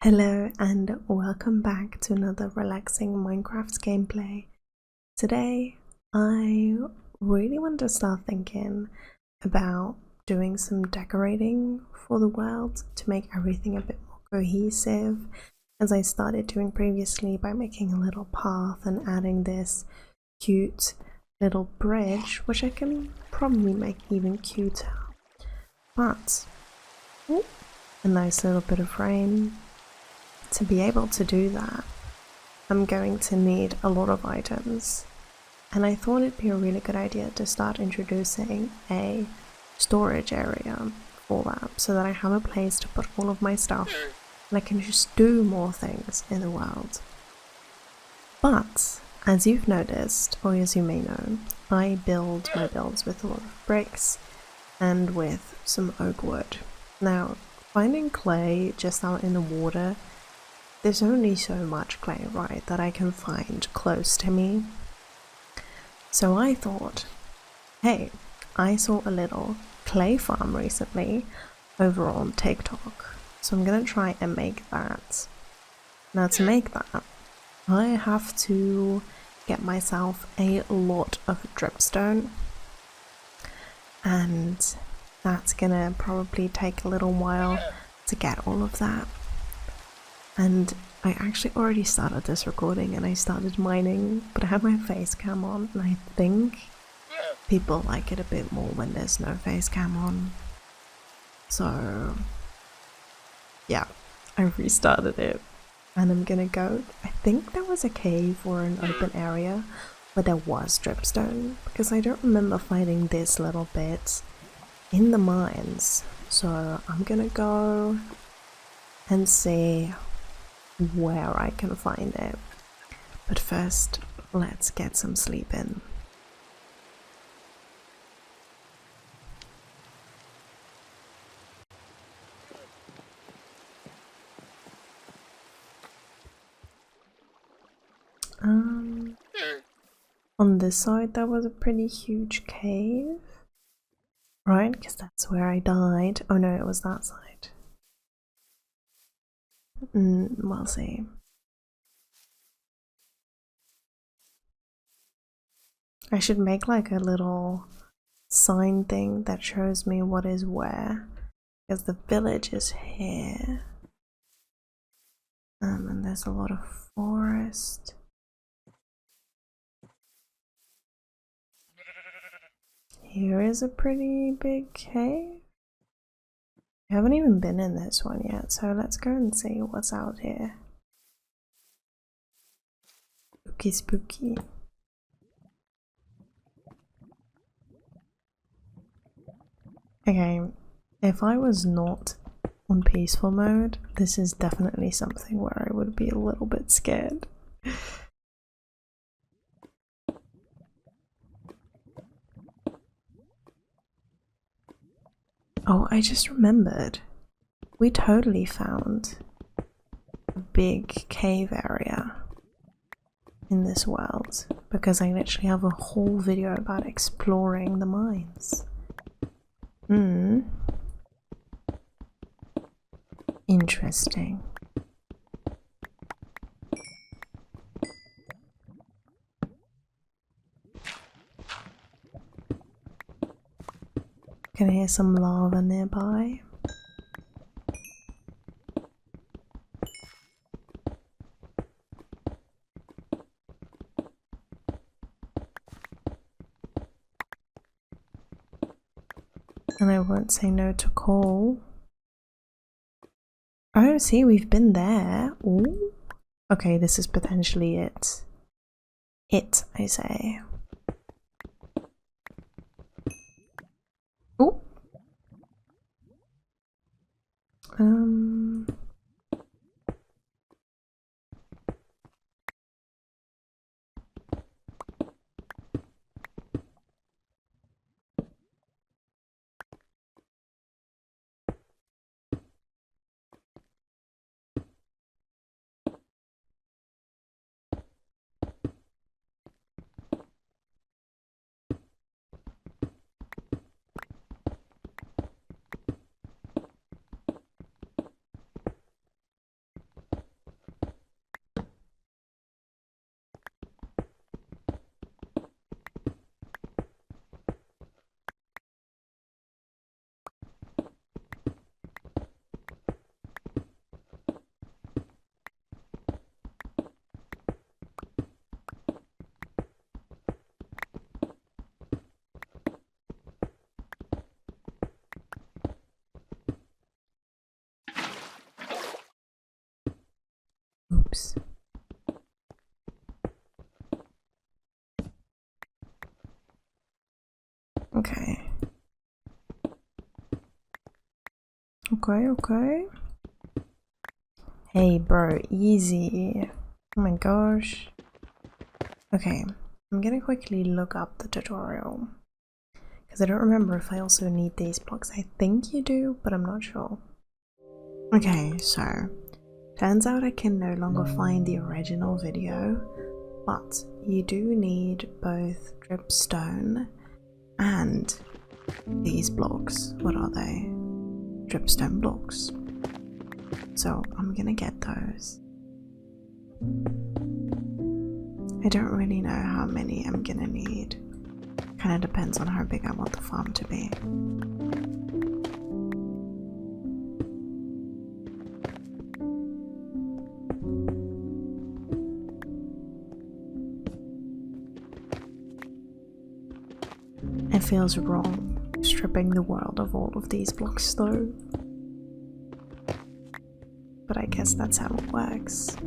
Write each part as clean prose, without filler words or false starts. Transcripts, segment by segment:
Hello and welcome back to another relaxing Minecraft gameplay. Today I really want to start thinking about doing some decorating for the world to make everything a bit more cohesive, as I started doing previously by making a little path and adding this cute little bridge, which I can probably make even cuter. But a nice little bit of rain. To be able to do that, I'm going to need a lot of items, and I thought it'd be a really good idea to start introducing a storage area for that, so that I have a place to put all of my stuff and I can just do more things in the world. But as you've noticed, or as you may know, I build my builds with a lot of bricks and with some oak wood. Now, finding clay just out in the water, there's only so much clay, right, that I can find close to me. So I thought, hey, I saw a little clay farm recently over on TikTok, so I'm gonna try and make that. Now to make that, I have to get myself a lot of dripstone, and that's gonna probably take a little while to get all of that. And I actually already started this recording and I started mining, but I have my face cam on, and I think people like it a bit more when there's no face cam on. So yeah, I restarted it and I'm gonna go. I think there was a cave or an open area where there was dripstone, because I don't remember finding this little bit in the mines. So I'm gonna go and see where I can find it. But first, let's get some sleep in. On this side there was a pretty huge cave, right? Because that's where I died. Oh no, it was that side. We'll see. I should make like a little sign thing that shows me what is where, because the village is here, and there's a lot of forest. Here is a pretty big cave. I haven't even been in this one yet, so let's go and see what's out here. Spooky, spooky. Okay, if I was not on peaceful mode, this is definitely something where I would be a little bit scared. Oh, I just remembered. We totally found a big cave area in this world, because I literally have a whole video about exploring the mines. Interesting. Can hear some lava nearby. And I won't say no to coal. Oh, see, we've been there. Ooh. Okay, this is potentially it. I say. Ooh. Oops. Okay. Okay. Hey bro, easy. Oh my gosh. Okay, I'm gonna quickly look up the tutorial. Because I don't remember if I also need these blocks. I think you do, but I'm not sure. Okay, so turns out I can no longer find the original video, but you do need both dripstone and these blocks. What are they? Dripstone blocks. So I'm gonna get those. I don't really know how many I'm gonna need. Kind of depends on how big I want the farm to be. It feels wrong stripping the world of all of these blocks though. But I guess that's how it works.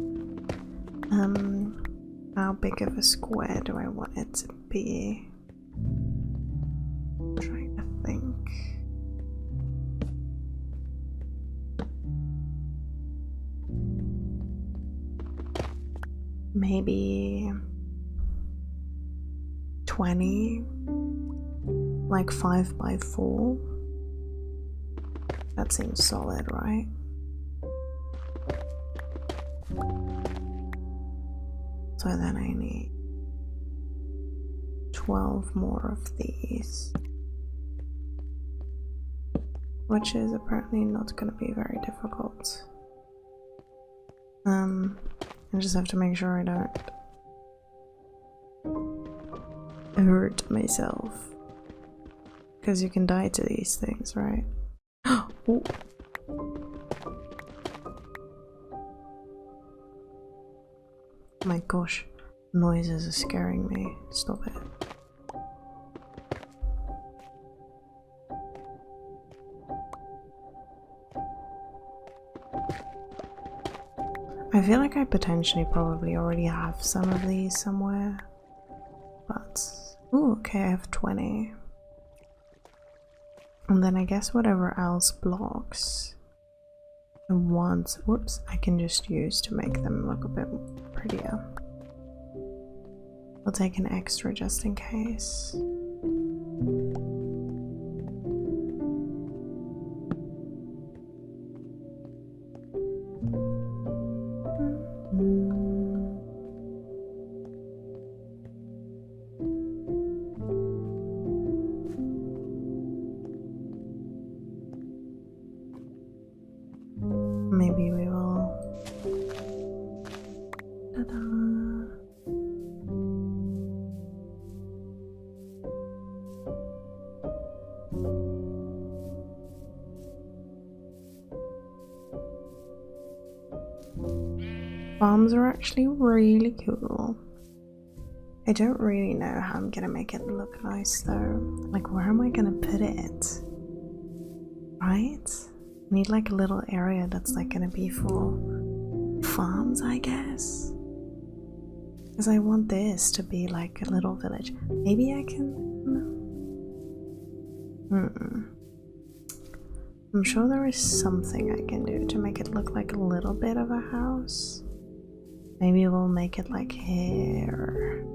How big of a square do I want it to be? I'm trying to think. Maybe 20, like 5 by 4. That seems solid, right? So then I need 12 more of these, which is apparently not going to be very difficult. I just have to make sure I don't hurt myself, because you can die to these things, right? Ooh. My gosh, noises are scaring me. Stop it. I feel like I potentially probably already have some of these somewhere, but ooh, okay, I have 20. And then I guess whatever else blocks and ones, whoops, I can just use to make them look a bit prettier. I'll take an extra just in case. Maybe we will. Ta-da. Farms are actually really cool. I don't really know how I'm gonna make it look nice though. Like, where am I gonna put it? Right? I need like a little area that's like gonna be for farms, I guess. Because I want this to be like a little village. Maybe I can. I'm sure there is something I can do to make it look like a little bit of a house. Maybe we'll make it like here.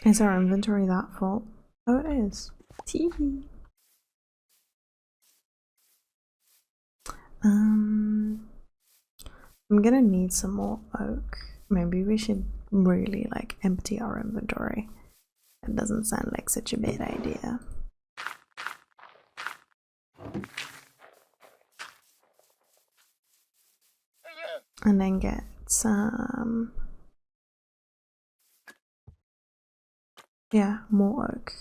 Is our inventory that full? Oh, it is. Teehee. I'm gonna need some more oak. Maybe we should really like empty our inventory. That doesn't sound like such a bad idea. and then get some, yeah, more oak.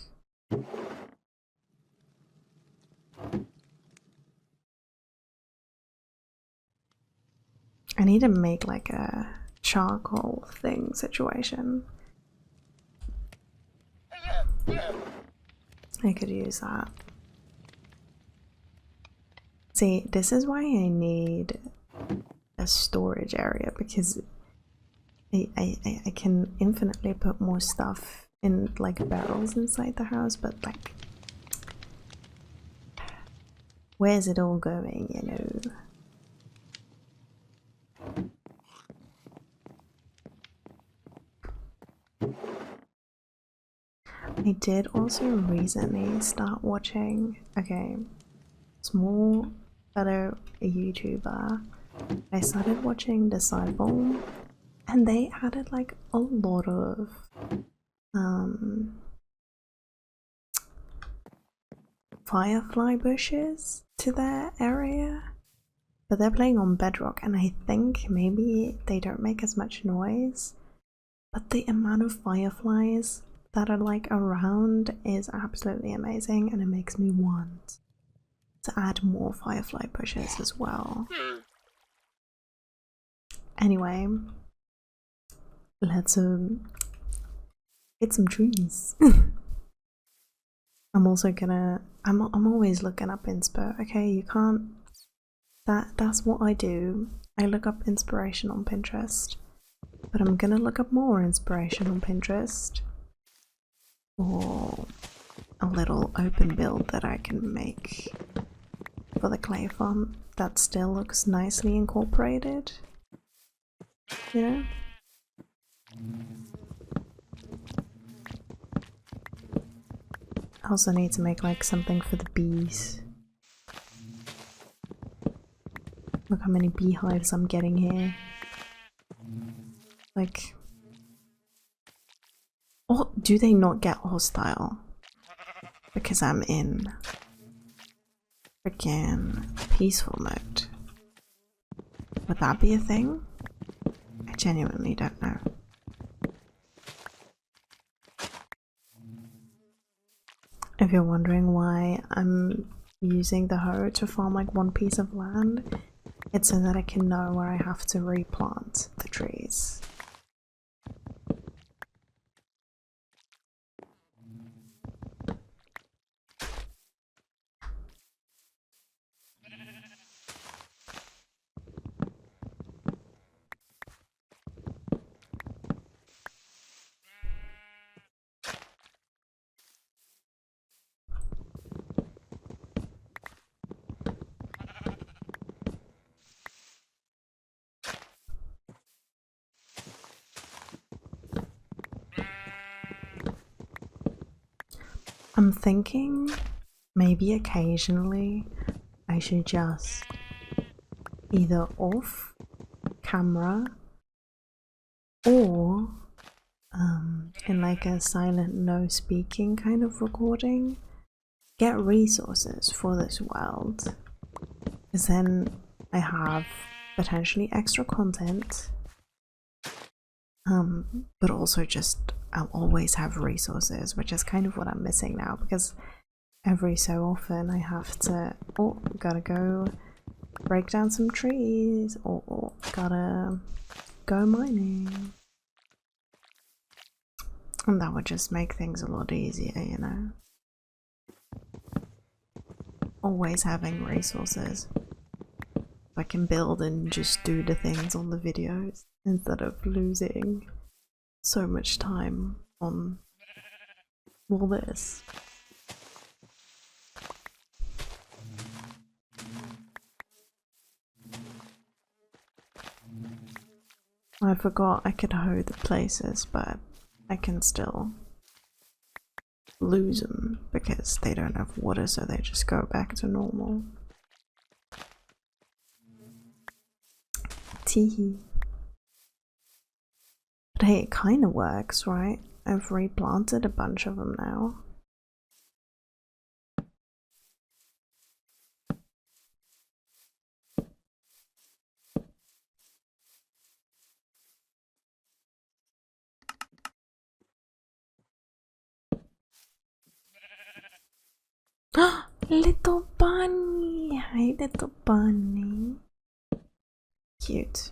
I need to make like a charcoal thing situation. I could use that. See, this is why I need a storage area, because I can infinitely put more stuff in like barrels inside the house, but like, where's it all going, you know? I did also recently start watching, okay, small fellow YouTuber. I started watching Disciple, and they added like a lot of firefly bushes to their area, but they're playing on bedrock, and I think maybe they don't make as much noise, but the amount of fireflies that are like around is absolutely amazing, and it makes me want to add more firefly bushes as well. Anyway, let's get some trees. I'm also gonna I'm always looking up inspo. Okay, you can't, that's what I do. I look up inspiration on Pinterest. But I'm gonna look up more inspiration on Pinterest for a little open build that I can make for the clay farm that still looks nicely incorporated, you know? I also need to make like something for the bees. Look how many beehives I'm getting here. Like, oh, do they not get hostile? Because I'm in freaking peaceful mode. Would that be a thing? I genuinely don't know. If you're wondering why I'm using the hoe to farm like one piece of land, it's so that I can know where I have to replant the trees. I'm thinking maybe occasionally I should just either off camera or in like a silent no speaking kind of recording, get resources for this world, because then I have potentially extra content, but also just I'll always have resources, which is kind of what I'm missing now, because every so often I have to, oh, gotta go break down some trees, or gotta go mining. And that would just make things a lot easier, you know? Always having resources. I can build and just do the things on the videos instead of losing so much time on all this. I forgot I could hoe the places, but I can still lose them because they don't have water, so they just go back to normal. Teehee. But hey, it kind of works, right? I've replanted a bunch of them now. Little bunny! Hi, little bunny. Cute.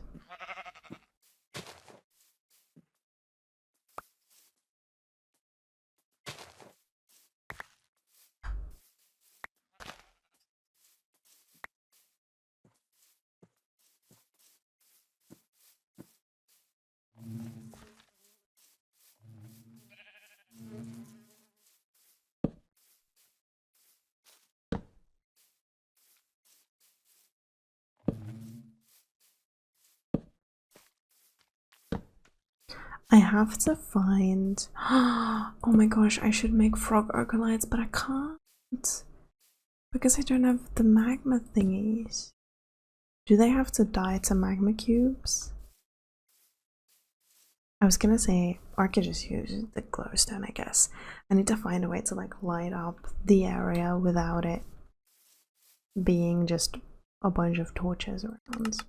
I have to find. Oh my gosh, I should make frog ogolites, but I can't because I don't have the magma thingies. Do they have to die to magma cubes? I was gonna say, or I could just use the glowstone, I guess. I need to find a way to like light up the area without it being just a bunch of torches around.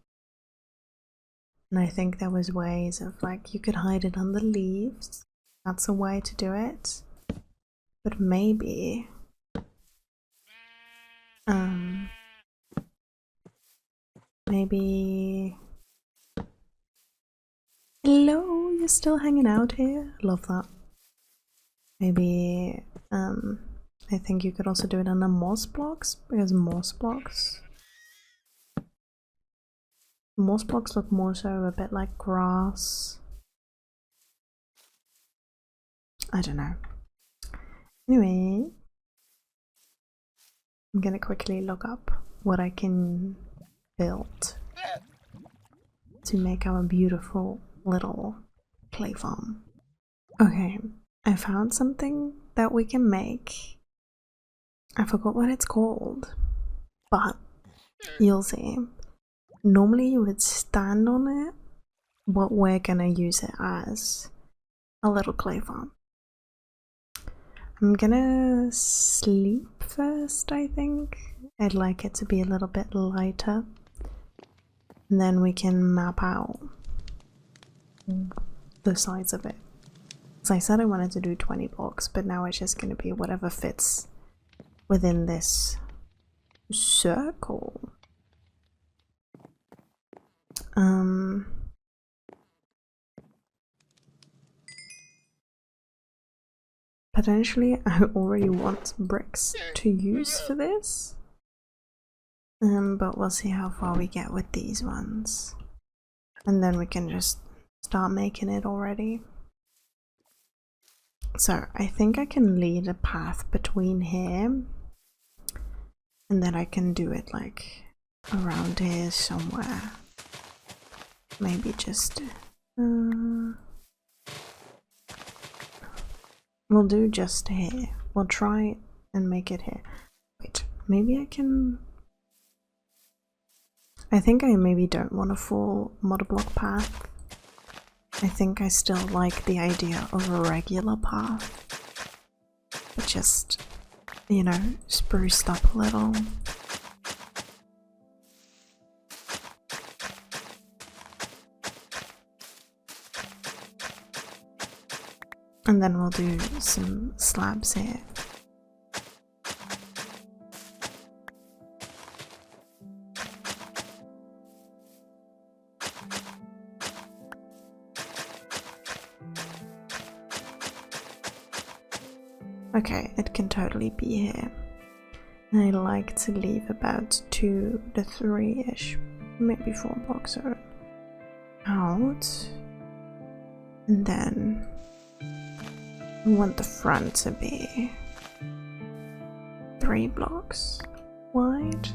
And I think there was ways of like you could hide it on the leaves. That's a way to do it. But maybe maybe hello, you're still hanging out here? Love that. Maybe I think you could also do it on the moss blocks because moss blocks look more so a bit like grass. I don't know. Anyway, I'm gonna quickly look up what I can build to make our beautiful little clay farm. Okay, I found something that we can make. I forgot what it's called, but you'll see. Normally you would stand on it, but we're gonna use it as a little clay farm. I'm gonna sleep first, I think. I'd like it to be a little bit lighter. And then we can map out the size of it. So I said I wanted to do 20 blocks, but now it's just gonna be whatever fits within this circle. Potentially I already want bricks to use for this. But we'll see how far we get with these ones. And then we can just start making it already. So I think I can lead a path between here. And then I can do it like around here somewhere. Maybe just we'll do just here. We'll try and make it here. Wait, maybe I can. I think I maybe don't want a full mod block path. I think I still like the idea of a regular path, but just, you know, spruced up a little. And then we'll do some slabs here. Okay, it can totally be here. And I like to leave about 2 to 3-ish, maybe 4 blocks out. And then we want the front to be 3 blocks wide.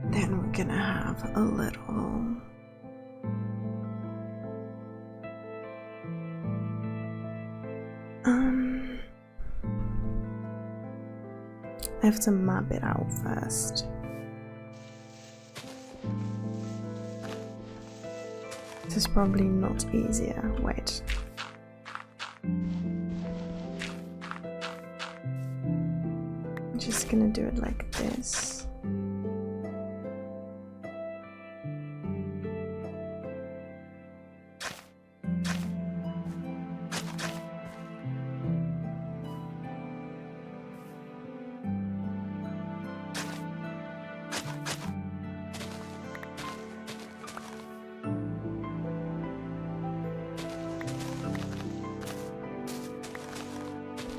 Then we're gonna have a little I have to map it out first. This is probably not easier. Wait. I'm just gonna do it like this.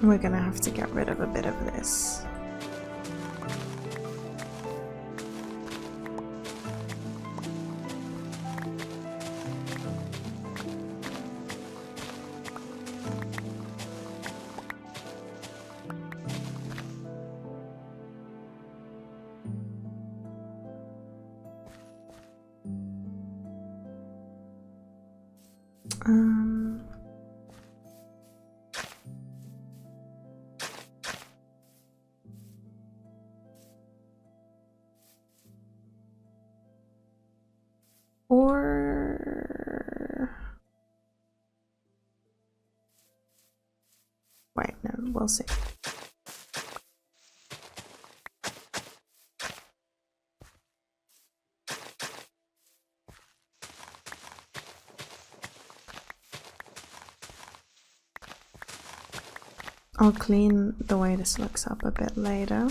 We're gonna have to get rid of a bit of this. Or wait, no, we'll see. I'll clean the way this looks up a bit later.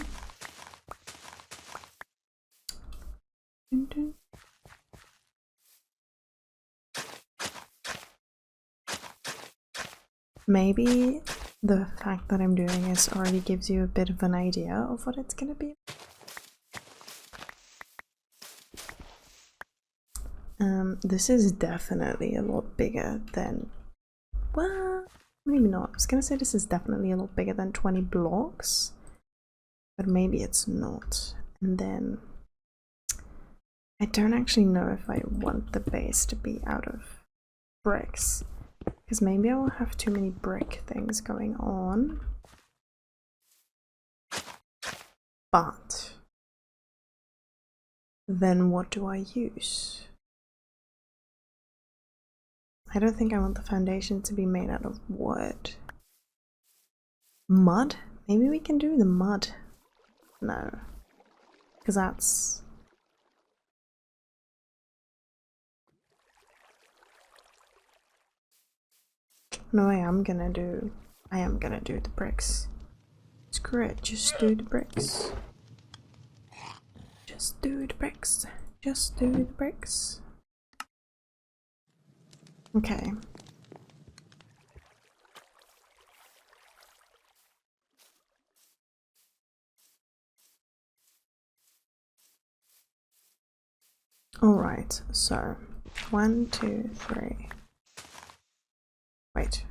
Maybe the fact that I'm doing this already gives you a bit of an idea of what it's gonna be. This is definitely a lot bigger than, well, maybe not. I was gonna say this is definitely a lot bigger than 20 blocks, but maybe it's not. And then I don't actually know if I want the base to be out of bricks, because maybe I will have too many brick things going on. But then what do I use? I don't think I want the foundation to be made out of wood. Mud? Maybe we can do the mud. No. Because that's... No, I am gonna do the bricks. Screw it, just do the bricks. Just do the bricks. Just do the bricks. Okay. Alright, so 1, 2, 3. Wait.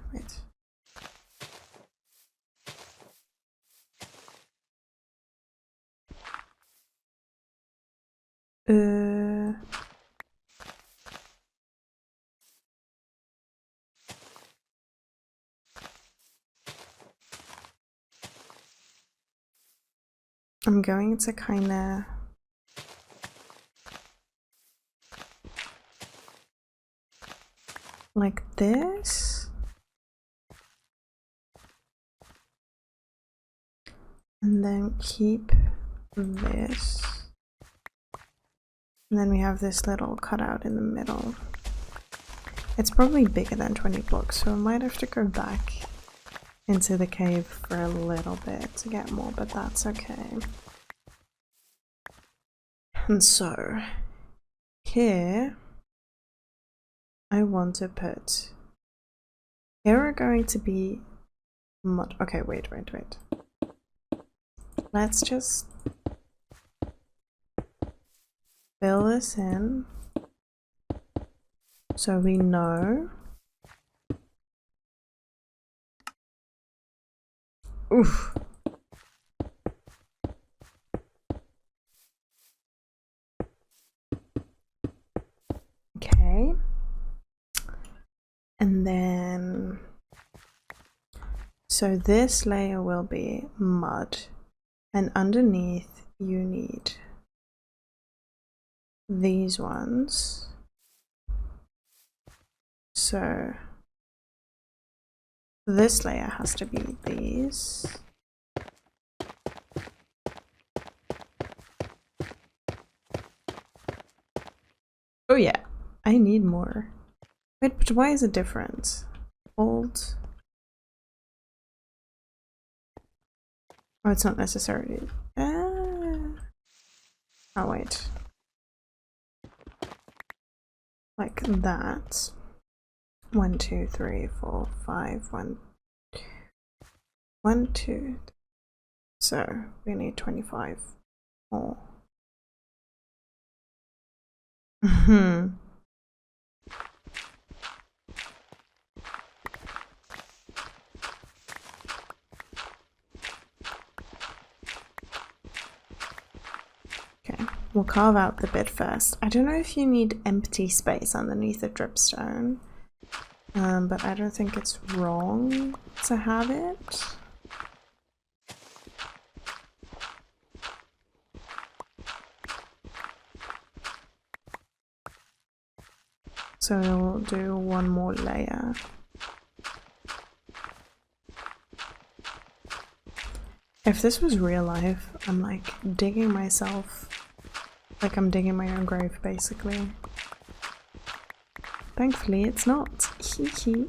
I'm going to kinda like this. And then keep this. And then we have this little cutout in the middle. It's probably bigger than 20 blocks, so I might have to go back into the cave for a little bit to get more, but that's okay. And so, here, I want to put... Here are going to be mud. Okay, wait. Let's just fill this in so we know. Oof. Okay. And then, so this layer will be mud, and underneath you need these ones. So this layer has to be these. Oh yeah, I need more. Wait, but why is it different? Old. Oh, it's not necessary. Oh, wait. Like that. 1, 2, 3, 4, 5, 1. 1, 2. So we need 25 more. Okay, we'll carve out the bit first. I don't know if you need empty space underneath the dripstone, but I don't think it's wrong to have it. So we'll do one more layer. If this was real life, I'm like digging myself, like I'm digging my own grave basically. Thankfully it's not. Hee.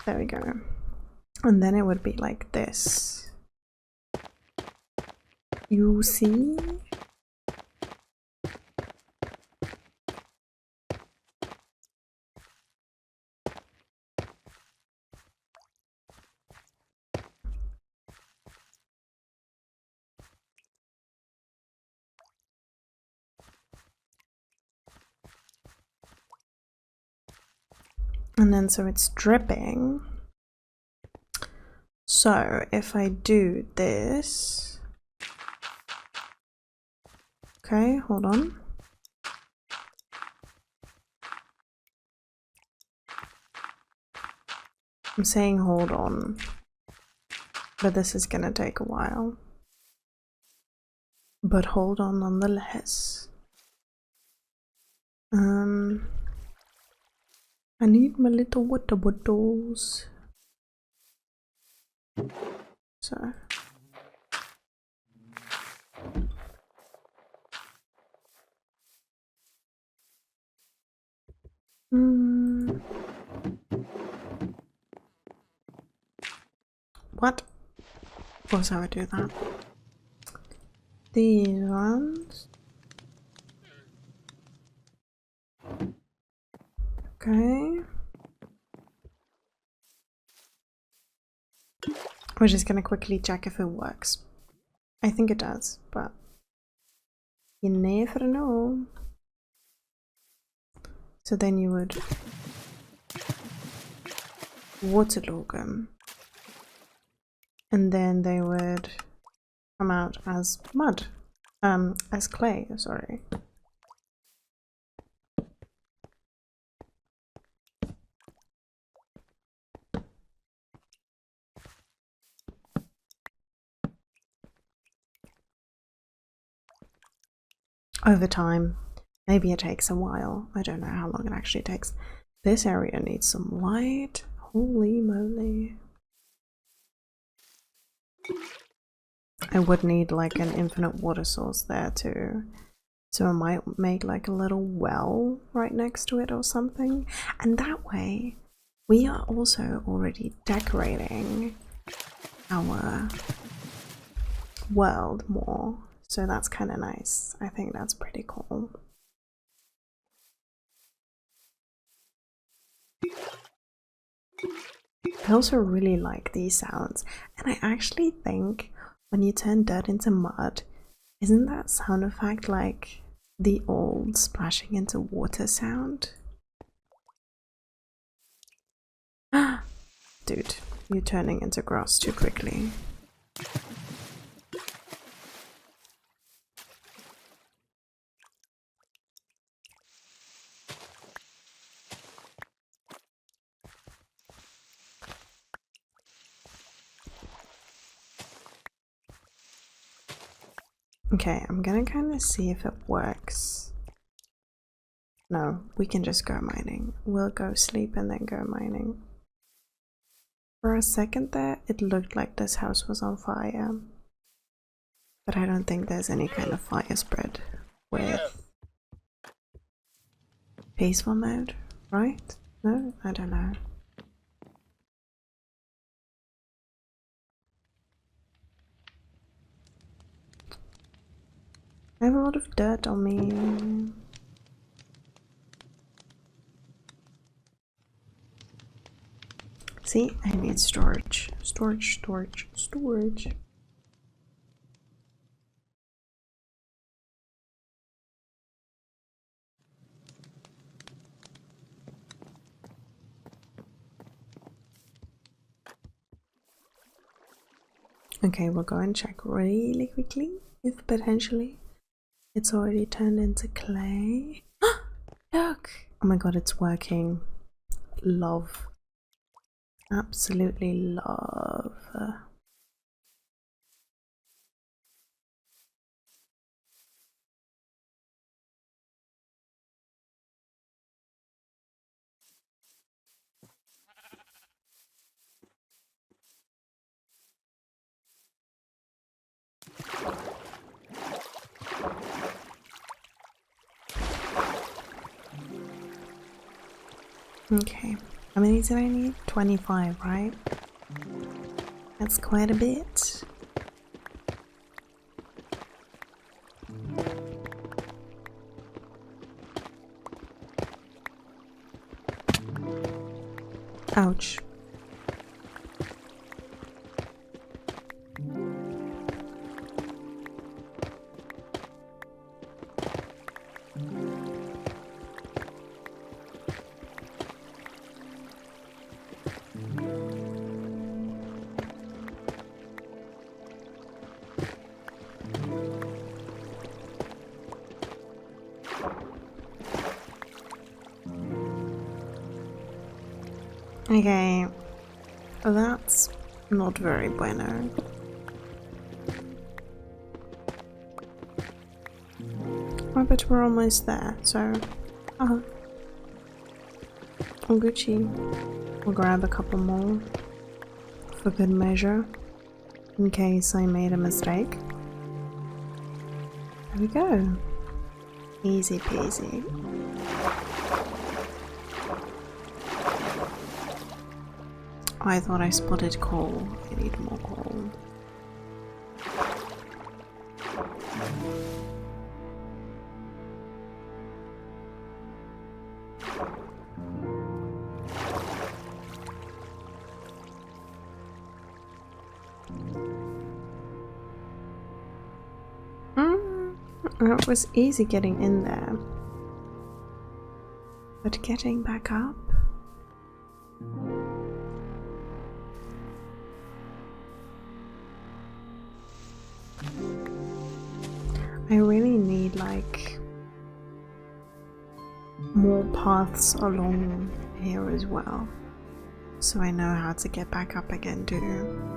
There we go. And then it would be like this. You see? And then so it's dripping. So if I do this, okay, hold on. I'm saying hold on, but this is gonna take a while. But hold on nonetheless. I need my little water bottles. So. What? Of course I would do that. These ones. Okay. We're just gonna quickly check if it works. I think it does, but you never know. So then you would waterlog them, and then they would come out as mud, as clay, sorry. Over time. Maybe it takes a while. I don't know how long it actually takes. This area needs some light. Holy moly. I would need like an infinite water source there too. So I might make like a little well right next to it or something. And that way we are also already decorating our world more. So that's kind of nice. I think that's pretty cool. I also really like these sounds, and I actually think when you turn dirt into mud, isn't that sound effect like the old splashing into water sound? Dude, you're turning into grass too quickly. Okay, I'm gonna kind of see if it works. No, we can just go mining. We'll go sleep and then go mining. For a second there, it looked like this house was on fire. But I don't think there's any kind of fire spread with peaceful mode, right? No? I don't know. I have a lot of dirt on me. See, I need storage. Storage, storage, storage. Okay, we'll go and check really quickly if potentially it's already turned into clay. Look! Oh my god, it's working. Love. Absolutely love. Okay, how many did I need? 25, right? That's quite a bit. Ouch. Okay, that's not very bueno. Oh, but we're almost there, so Gucci. We'll grab a couple more for good measure in case I made a mistake. There we go. Easy peasy. I thought I spotted coal. I need more coal. It was easy getting in there, but getting back up? I really need like more paths along here as well, so I know how to get back up again too.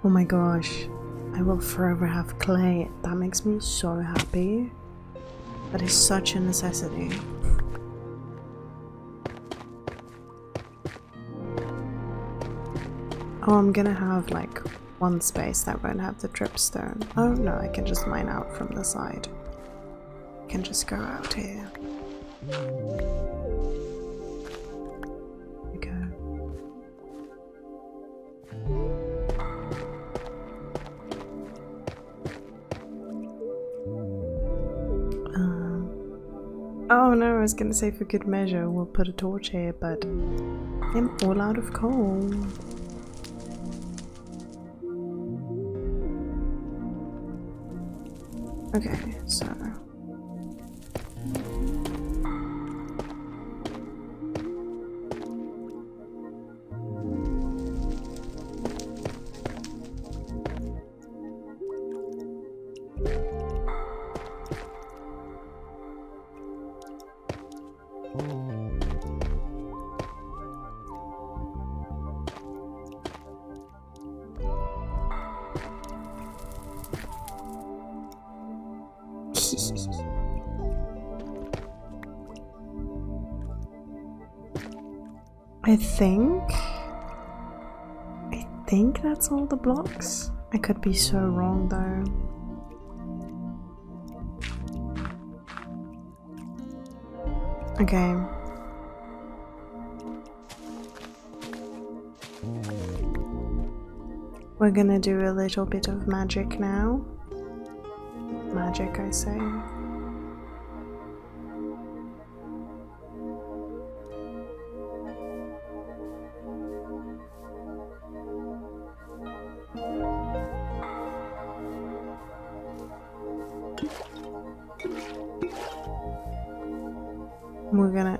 Oh my gosh, I will forever have clay. That makes me so happy. That is such a necessity. Oh, I'm gonna have like one space that won't have the dripstone. Oh no, I can just mine out from the side. I can just go out here. Oh no, I was gonna say for good measure we'll put a torch here, but I'm all out of coal. Okay, so I think that's all the blocks. I could be so wrong though. Okay. We're gonna do a little bit of magic now. Magic, I say.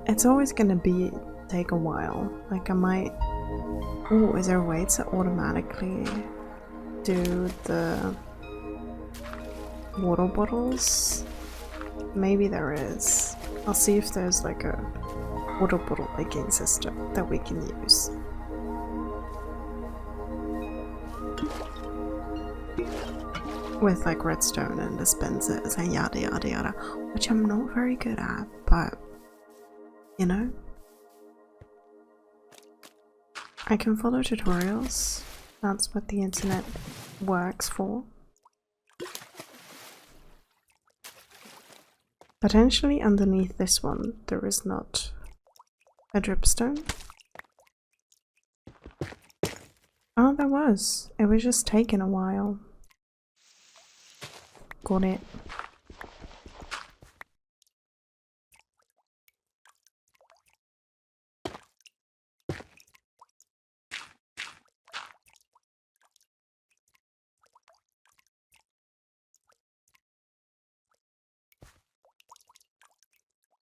It's always gonna take a while. Like I might, oh, is there a way to automatically do the water bottles? Maybe there is. I'll see if there's like a water bottle making system that we can use. With like redstone and dispensers and yada yada yada, which I'm not very good at, but you know, I can follow tutorials. That's what the internet works for. Potentially underneath this one there is not a dripstone. Oh, there was. It was just taking a while. Got it.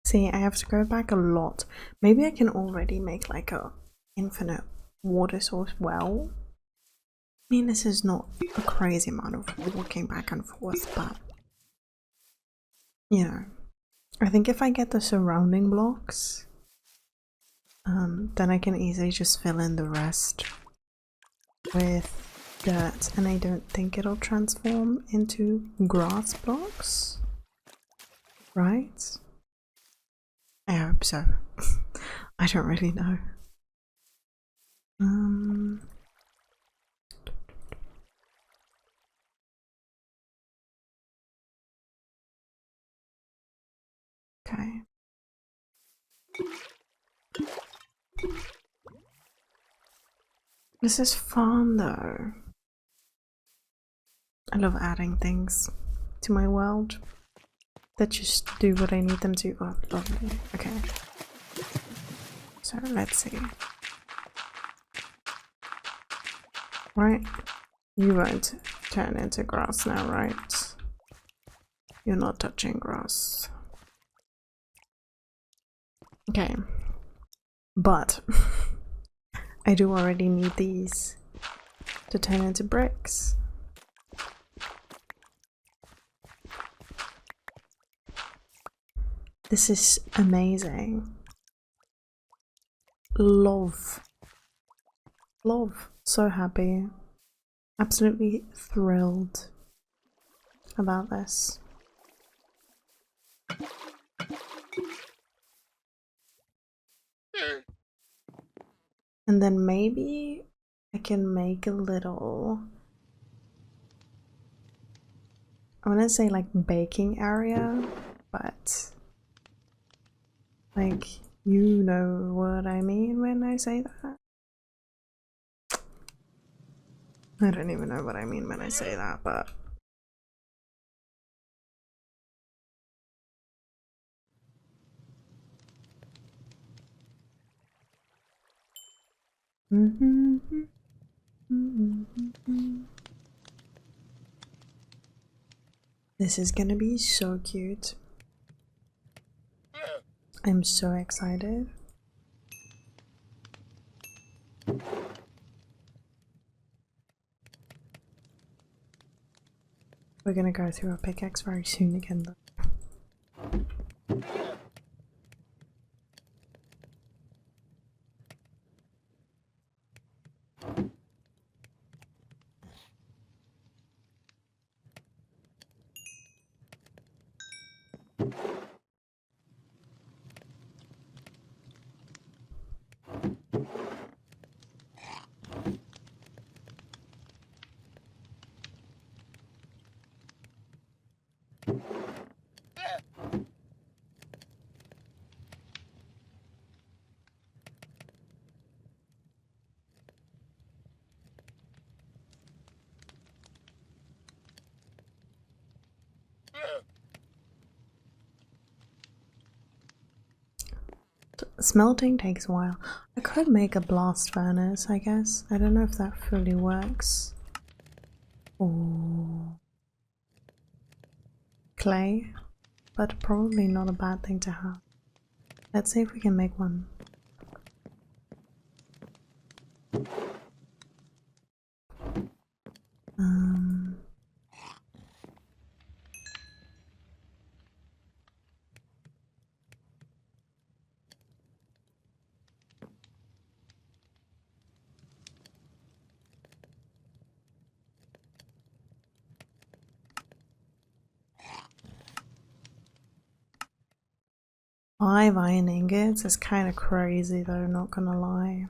See, I have to go back a lot. Maybe I can already make like a infinite water source well. I mean, this is not a crazy amount of walking back and forth, but you know, I think if I get the surrounding blocks, then I can easily just fill in the rest with dirt, and I don't think it'll transform into grass blocks, right? I hope so. I don't really know. Okay. This is fun though. I love adding things to my world that just do what I need them to. Oh, lovely. Okay. So let's see. Right? You won't turn into grass now, right? You're not touching grass. Okay. But I do already need these to turn into bricks. This is amazing. Love. So happy. Absolutely thrilled about this. And then maybe I can make a little, I want to say like baking area, but like, you know what I mean when I say that. I don't even know what I mean when I say that, but this is gonna be so cute. I'm so excited. We're gonna go through a pickaxe very soon again though. Smelting takes a while. I could make a blast furnace, I guess. I don't know if that fully works. Or clay, but probably not a bad thing to have. Let's see if we can make one. Five iron ingots is kind of crazy though, not gonna lie.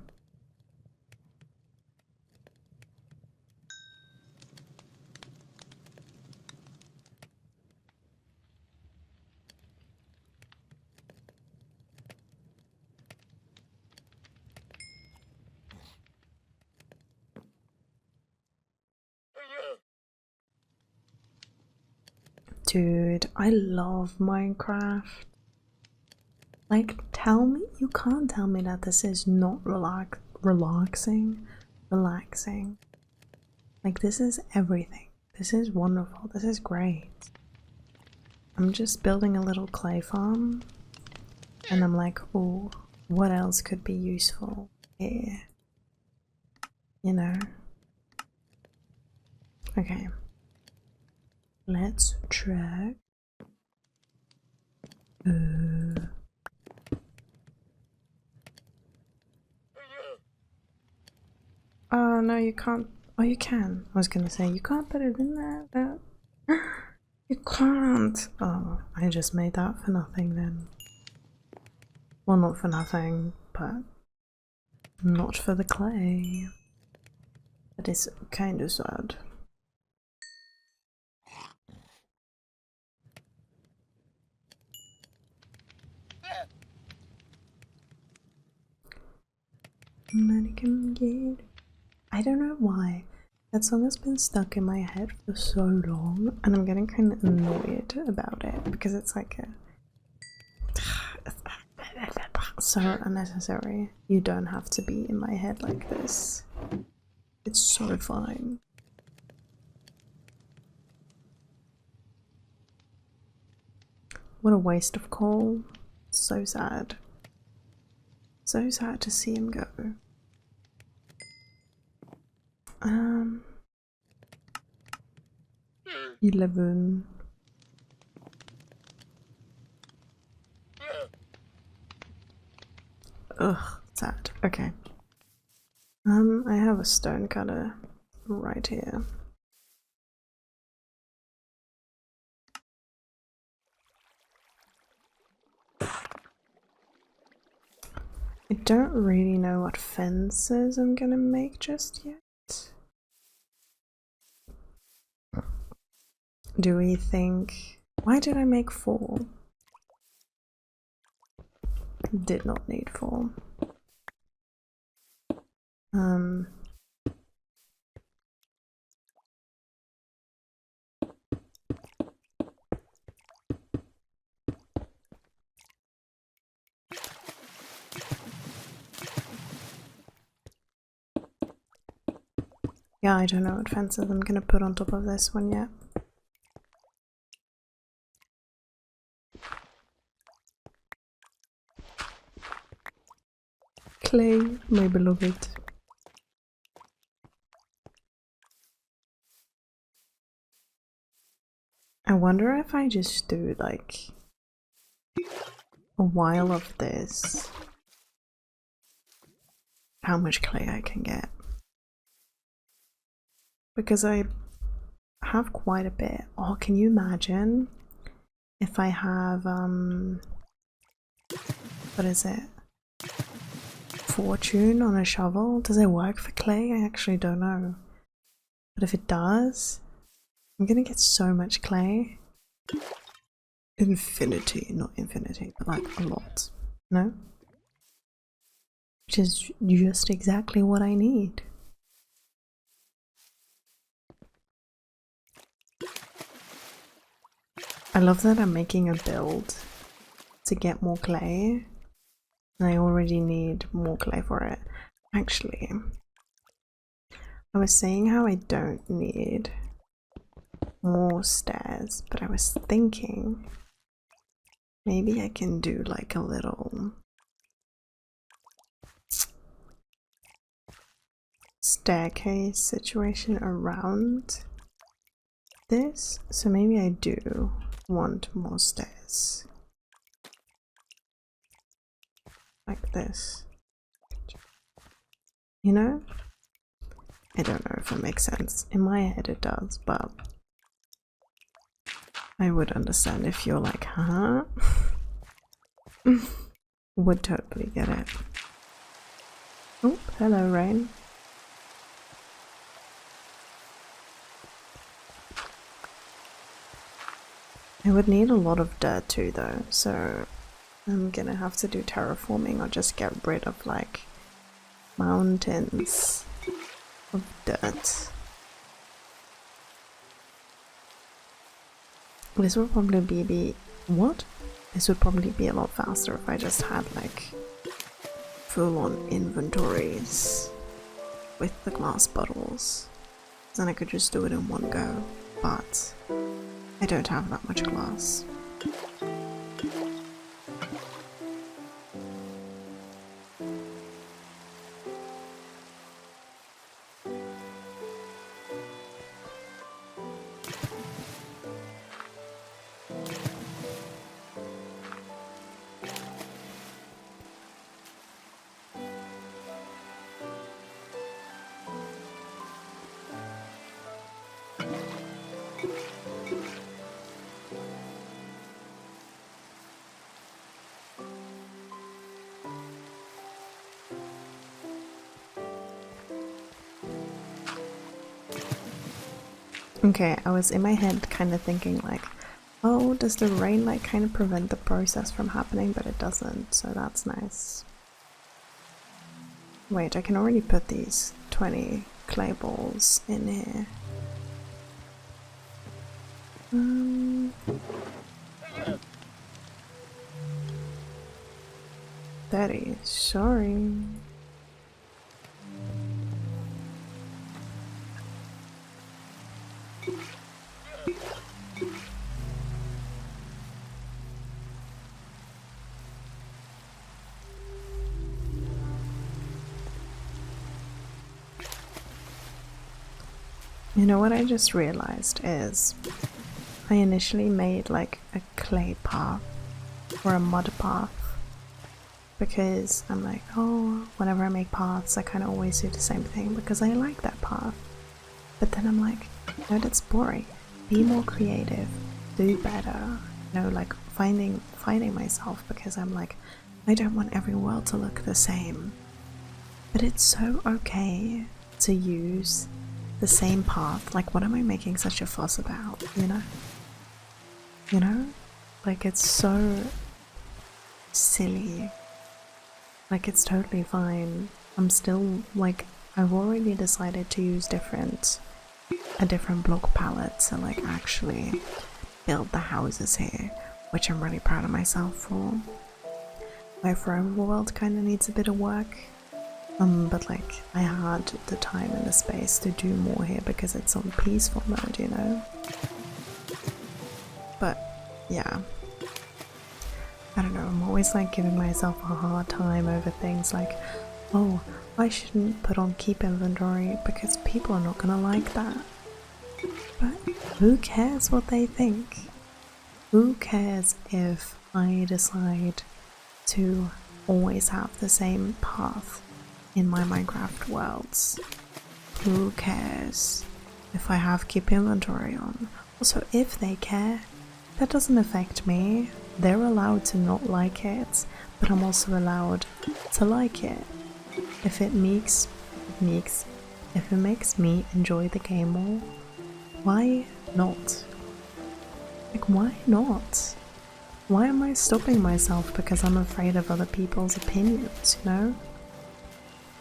Dude, I love Minecraft. Like, tell me, you can't tell me that this is not relaxing. Like, this is everything. This is wonderful. This is great. I'm just building a little clay farm. And I'm like, oh, what else could be useful here? You know? Okay. Let's check. Oh no, you can't. Oh, you can. I was gonna say you can't put it in there. That you can't. Oh, I just made that for nothing then. Well, not for nothing, but not for the clay. That is kind of sad. I don't know why. That song has been stuck in my head for so long, and I'm getting kind of annoyed about it because it's like so unnecessary. You don't have to be in my head like this. It's so fine. What a waste of coal. So sad. So sad to see him go. 11. Ugh, sad. Okay. I have a stone cutter right here. I don't really know what fences I'm gonna make just yet. Do we think... Why did I make 4? Did not need 4. Yeah, I don't know what fences I'm gonna put on top of this one yet. Clay, my beloved. I wonder if I just do like a while of this, how much clay I can get. Because I have quite a bit. Oh, can you imagine if I have, what is it? Fortune on a shovel? Does it work for clay? I actually don't know. But if it does, I'm gonna get so much clay. Infinity, not infinity, but like a lot. No? Which is just exactly what I need. I love that I'm making a build to get more clay. I already need more clay for it. Actually, I was saying how I don't need more stairs, but I was thinking maybe I can do like a little staircase situation around this. So maybe I do want more stairs. Like this. You know? I don't know if it makes sense. In my head it does, but I would understand if you're like, huh? Would totally get it. Oh, hello, rain. I would need a lot of dirt too though, so I'm gonna have to do terraforming or just get rid of like mountains of dirt. This would probably be what? This would probably be a lot faster if I just had like full-on inventories with the glass bottles. Then I could just do it in one go, but I don't have that much glass. Okay, I was in my head kind of thinking like, oh, does the rain like kind of prevent the process from happening? But it doesn't, so that's nice. Wait, I can already put these 20 clay balls in here. 30, sorry. You know what I just realized is I initially made like a clay path or a mud path because I'm like, oh, whenever I make paths I kind of always do the same thing because I like that path. But then I'm like, no, that's boring. Be more creative, do better. You know, like finding myself because I'm like, I don't want every world to look the same. But it's so okay to use the same path. Like, what am I making such a fuss about, you know? You know? Like, it's so silly. Like, it's totally fine. I'm still, like, I've already decided to use a different block palette to, like, actually build the houses here, which I'm really proud of myself for. My forever world kind of needs a bit of work. But like I had the time and the space to do more here because it's on peaceful mode, you know? But yeah, I don't know, I'm always like giving myself a hard time over things like, oh, I shouldn't put on keep inventory because people are not gonna like that. But who cares what they think? Who cares if I decide to always have the same path in my Minecraft worlds? Who cares if I have keep inventory on? Also, if they care, that doesn't affect me. They're allowed to not like it, but I'm also allowed to like it. If it makes me enjoy the game more, why not? Like, why not? Why am I stopping myself because I'm afraid of other people's opinions, you know?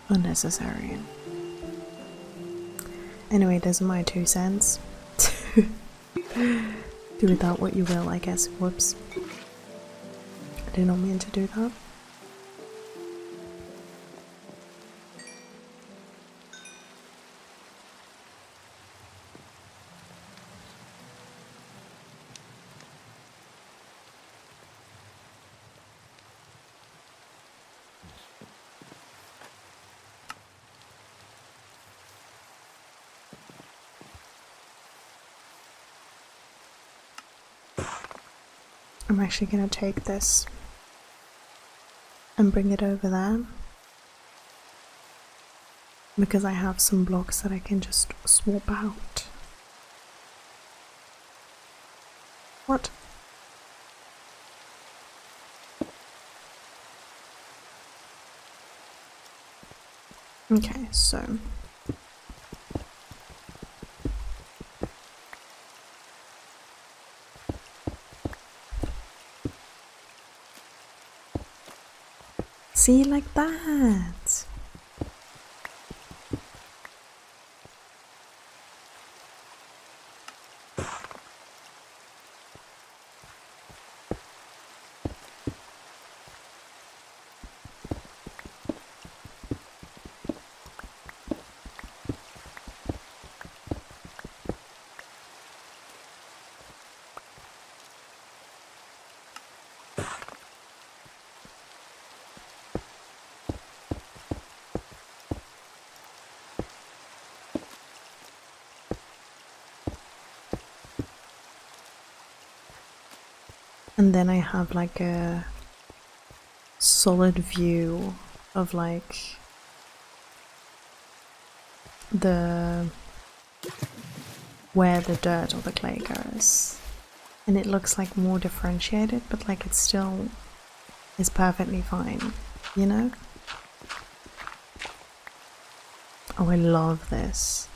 Unnecessary. Anyway, those are my 2 cents. Do with that what you will, I guess. Whoops. I did not mean to do that. I'm actually gonna take this and bring it over there because I have some blocks that I can just swap out. What? Okay, so see, like that. And then I have like a solid view of like the where the dirt or the clay goes, and it looks like more differentiated, but like it still is perfectly fine, you know? Oh, I love this.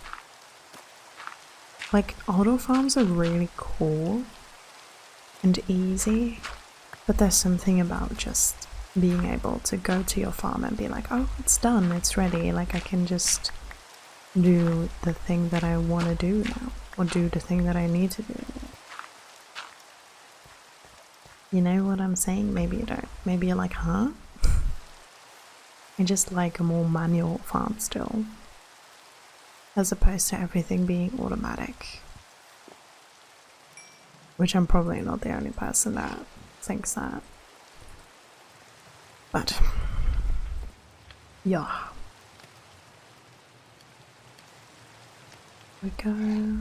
Like, auto farms are really cool and easy, but there's something about just being able to go to your farm and be like, oh, it's done, it's ready, like I can just do the thing that I want to do now, or do the thing that I need to do. You know what I'm saying? Maybe you don't. Maybe you're like, huh? I just like a more manual farm still, as opposed to everything being automatic. Which I'm probably not the only person that thinks that. But, yeah. We go.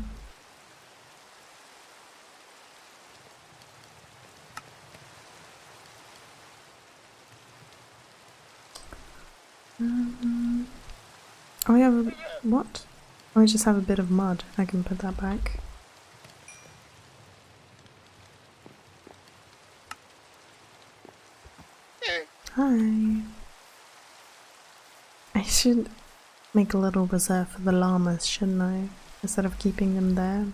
Oh, we have a, what? Oh, I just have a bit of mud. I can put that back. Hi. I should make a little reserve for the llamas, shouldn't I? Instead of keeping them there.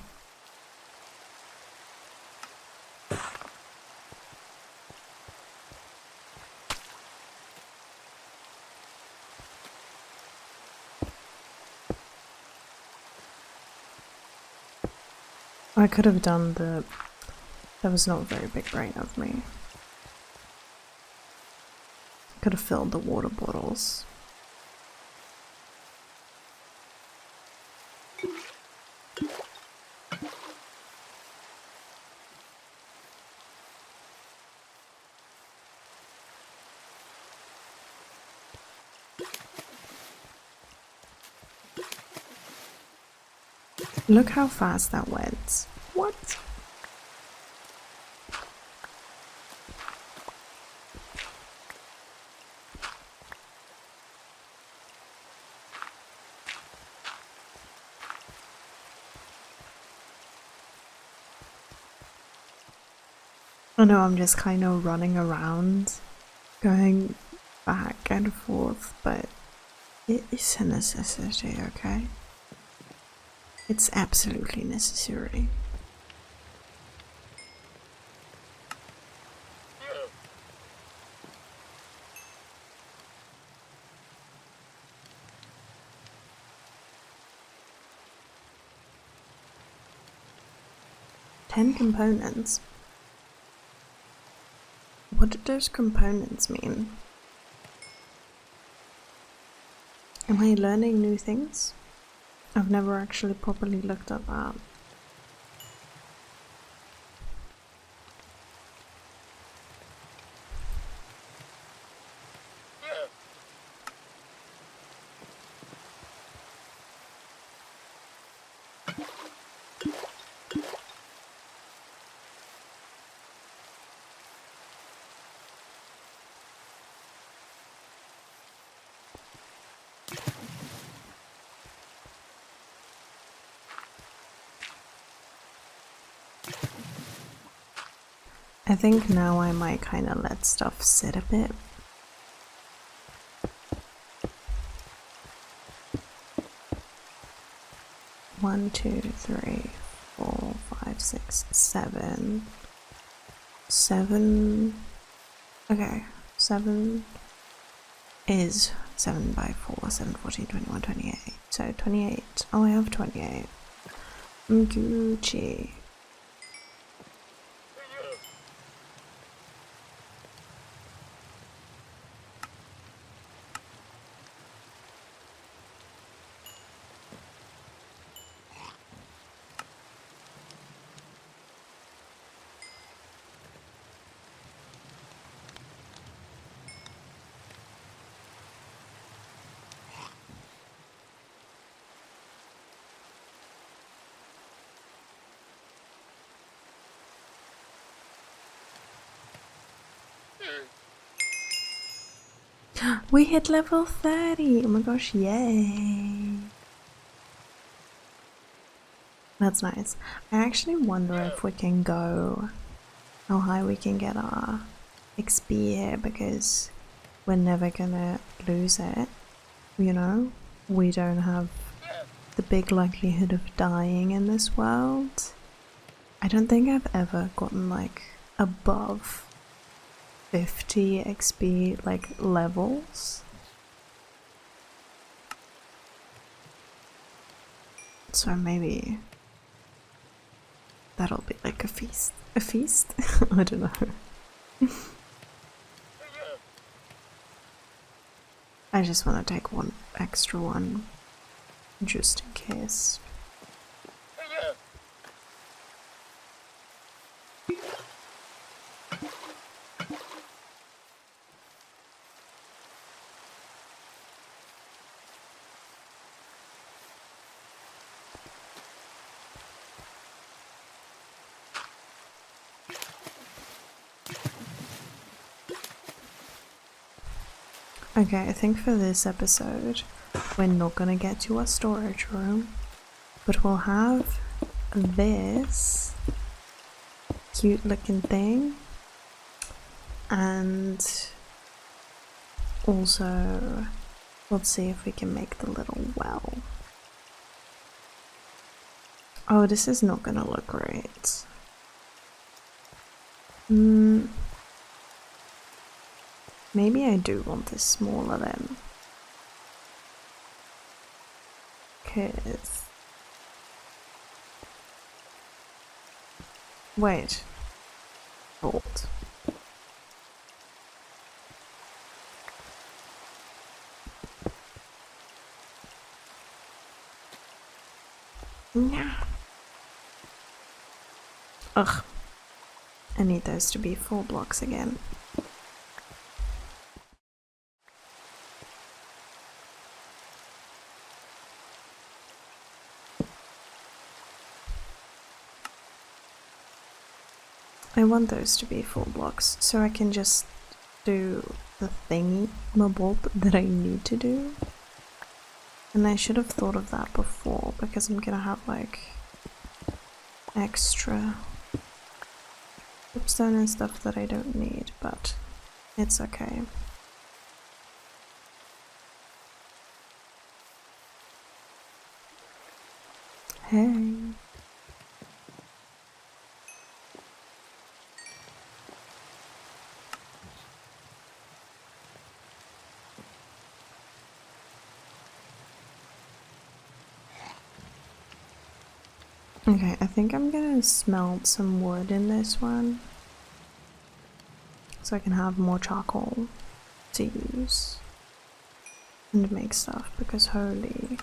I could have done the... That was not a very big brain of me. Could have filled the water bottles. Look how fast that went. What? I know I'm just kind of running around, going back and forth, but it is a necessity, okay? It's absolutely necessary. Ten components? What do those components mean? Am I learning new things? I've never actually properly looked at that. I think now I might kind of let stuff sit a bit. One, two, three, 4, 5, 6, 7. 7. Okay, 7 is 7 by 4, 7, 14, 21, 28. So 28. Oh, I have 28. Gucci. We hit level 30! Oh my gosh, yay! That's nice. I actually wonder if we can go how high we can get our XP here, because we're never gonna lose it, you know? We don't have the big likelihood of dying in this world. I don't think I've ever gotten like above 50 XP like levels. So maybe that'll be like a feast. A feast? I don't know. I just want to take one extra one just in case. Okay, I think for this episode, we're not gonna get to our storage room, but we'll have this cute looking thing, and also let's see if we can make the little well. Oh, this is not gonna look great. Maybe I do want this smaller then. Cause... Wait. Hold. Yeah. Ugh. I need those to be 4 blocks again. I want those to be 4 blocks so I can just do the thingy mob that I need to do. And I should have thought of that before, because I'm gonna have like extra soapstone and stuff that I don't need, but it's okay. Hey. Okay, I think I'm gonna smelt some wood in this one so I can have more charcoal to use and make stuff, because holy...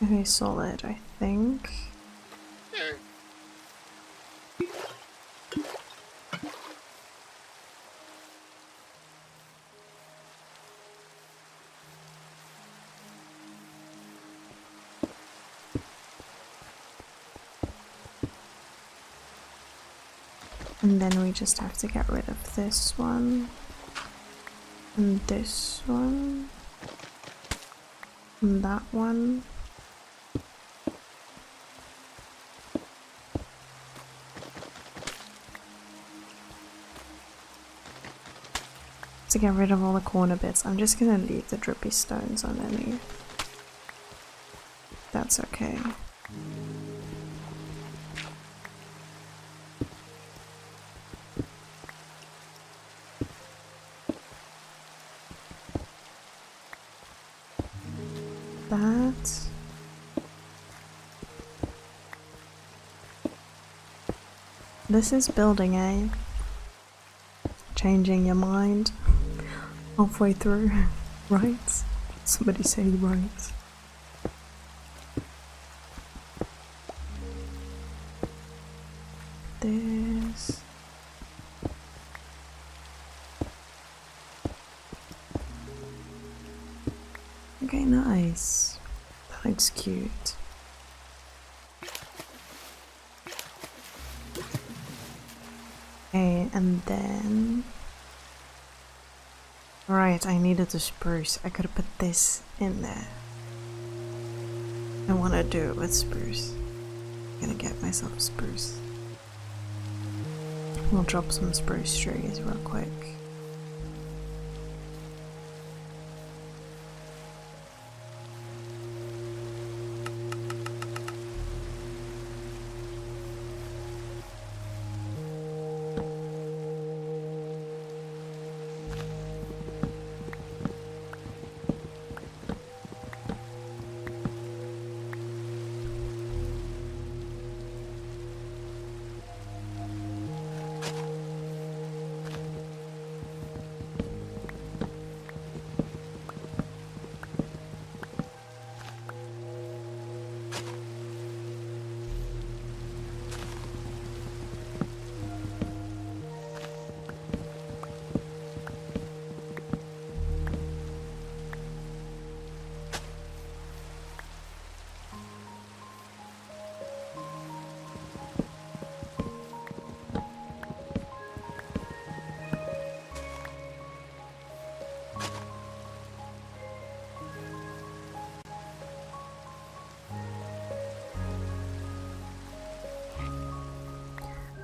Okay, solid, I think. And then we just have to get rid of this one. And this one. And that one. To get rid of all the corner bits, I'm just gonna leave the drippy stones underneath. That's okay. That. This is building, eh? Changing your mind halfway through, right? Somebody say right. This. Okay, nice. That looks cute. Okay, and then... Right, I needed a spruce. I could have put this in there. I want to do it with spruce. I'm gonna get myself a spruce. We'll drop some spruce trees real quick.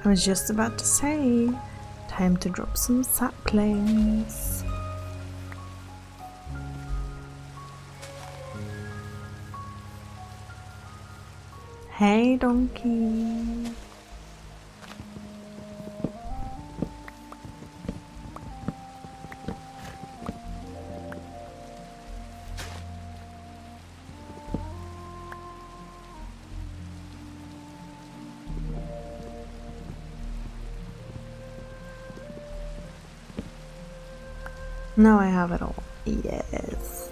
I was just about to say, time to drop some saplings. Hey, donkey. Now I have it all. Yes.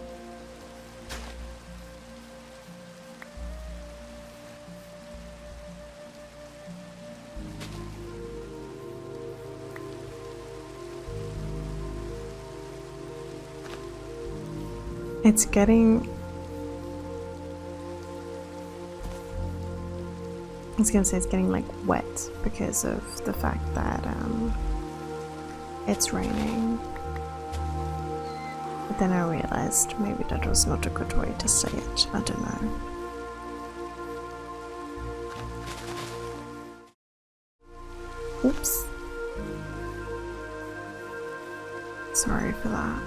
It's getting... I was gonna say it's getting like wet because of the fact that it's raining. But then I realized maybe that was not a good way to say it. I don't know. Oops. Sorry for that.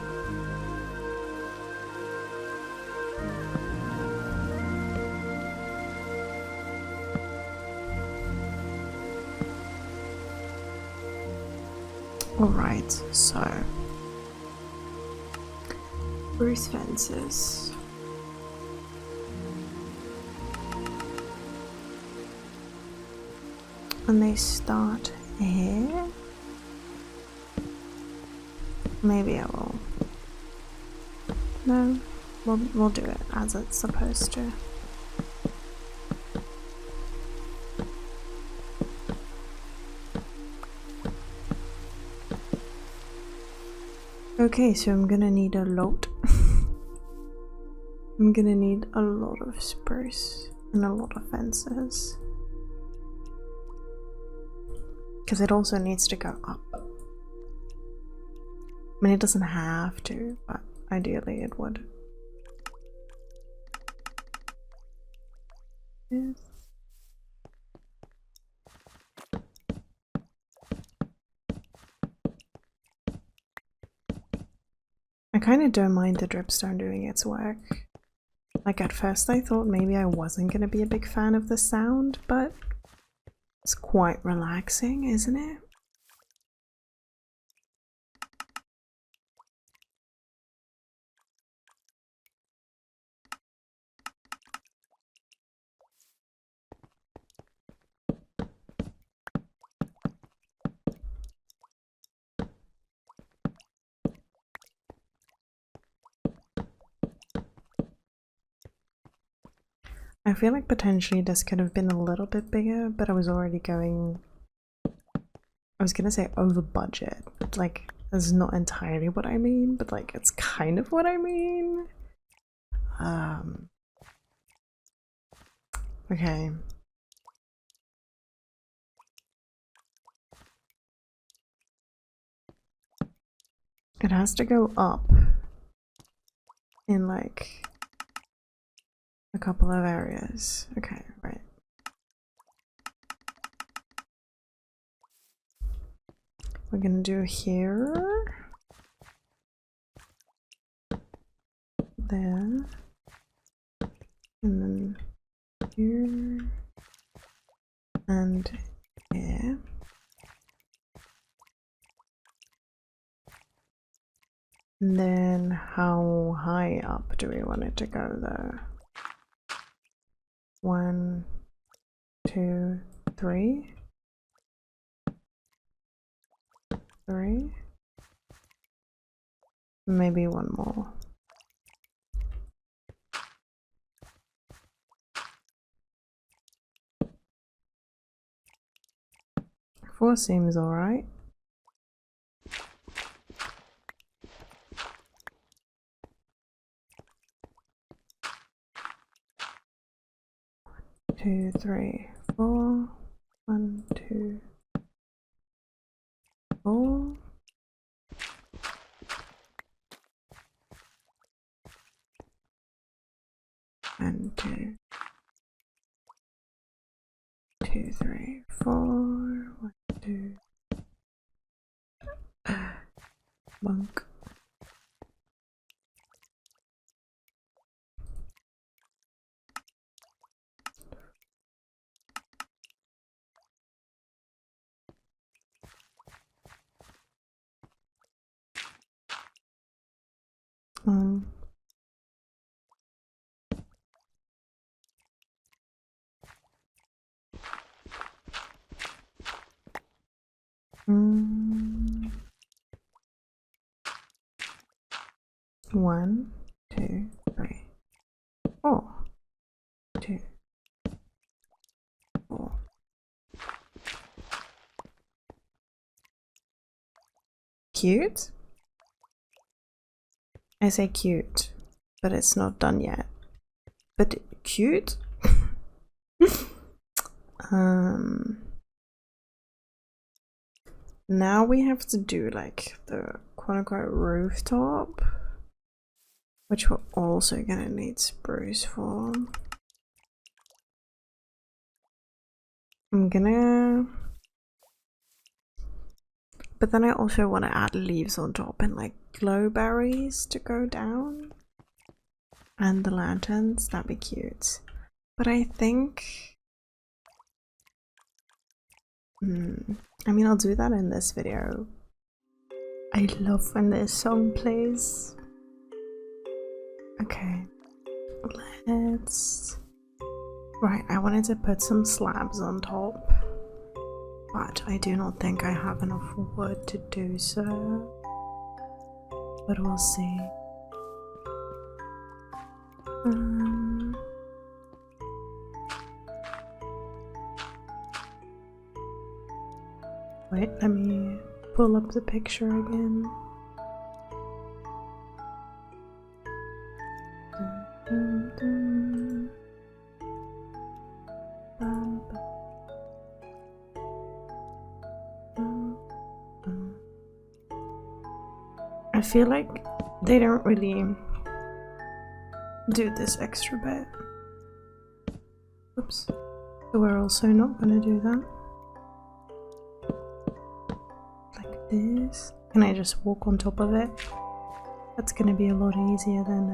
Alright, so spruce fences. And they start here. Maybe I will. No, we'll do it as it's supposed to. Okay, so I'm gonna need a lot. I'm gonna need a lot of spruce and a lot of fences. Because it also needs to go up. I mean, it doesn't have to, but ideally it would. Yes. I kind of don't mind the dripstone doing its work. Like at first I thought maybe I wasn't going to be a big fan of the sound, but it's quite relaxing, isn't it? I feel like potentially this could have been a little bit bigger, but I was already going, I was gonna say over budget. Like, that's not entirely what I mean, but like, it's kind of what I mean. Okay. It has to go up in like a couple of areas. Okay, right. We're gonna do here, there, and then here, and here. And then how high up do we want it to go though? 1, 2, 3. 3. Maybe one more. 4 seems alright. Two, 3, 4. 1, 2, 4. And 2, 2, 3, 4. 1, 2. Monk. Um. Mm. 1, 2, 3, 4. 2, 4. Cute? I say cute, but it's not done yet. But cute? Now we have to do like the quote-unquote rooftop, which we're also gonna need spruce for. I'm gonna, but then I also want to add leaves on top and like glowberries to go down, and the lanterns. That'd be cute. But I think, I mean, I'll do that in this video. I love when this song plays. Okay, let's. Right, I wanted to put some slabs on top, but I do not think I have enough wood to do so. But we'll see. Wait, let me pull up the picture again. feel like they don't really do this extra bit. Oops. So we're also not gonna do that. Like this. Can I just walk on top of it? That's gonna be a lot easier than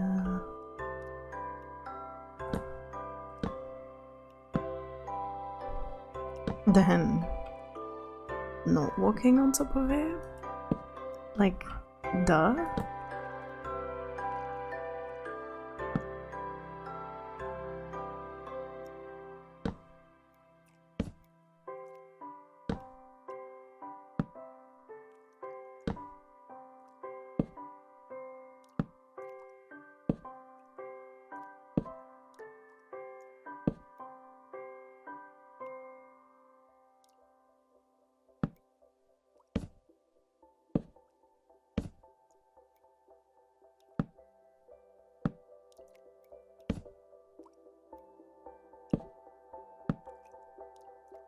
not walking on top of it. Like, duh.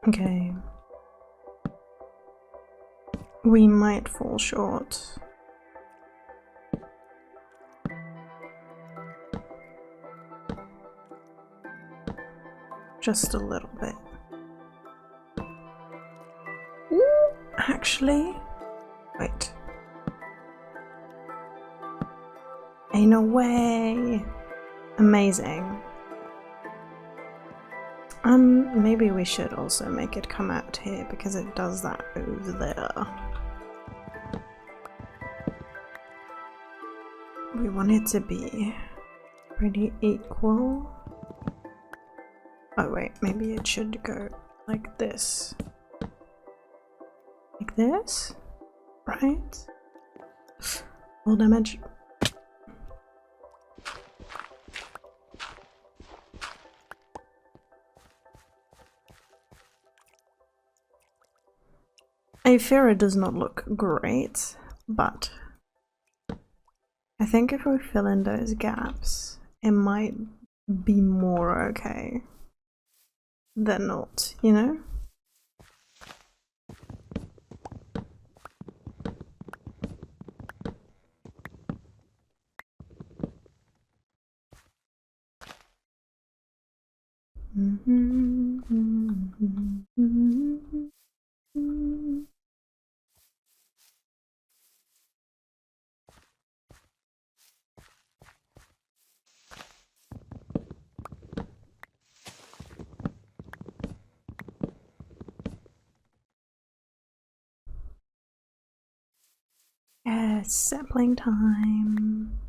Okay. We might fall short. Just a little bit. Ooh, actually, wait. Ain't no way. Amazing. Maybe we should also make it come out here because it does that over there. We want it to be pretty equal. Oh wait, maybe it should go like this. Like this? Right? Full damage. I fear it does not look great, but I think if we fill in those gaps, it might be more okay than not, you know? Yes, sapling time.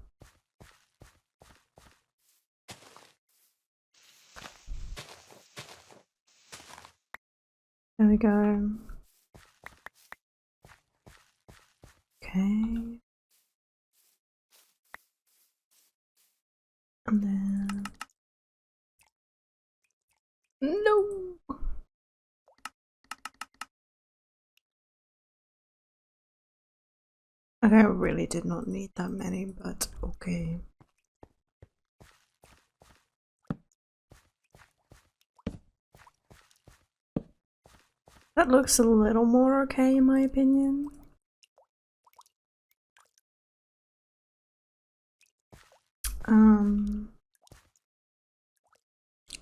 There we go. Okay. And then... No! Okay, I really did not need that many, but okay. That looks a little more okay in my opinion.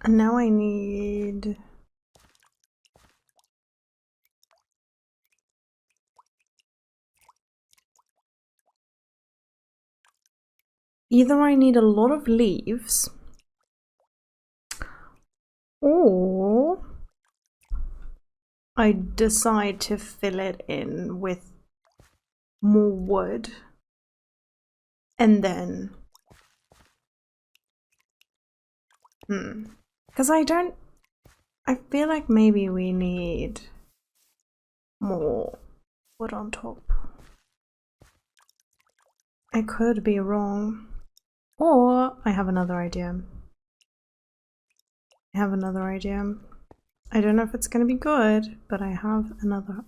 And now I need... Either I need a lot of leaves, or I decide to fill it in with more wood, and then... Because I feel like maybe we need more wood on top. I could be wrong. Or I have another idea. I don't know if it's gonna be good, but I have another.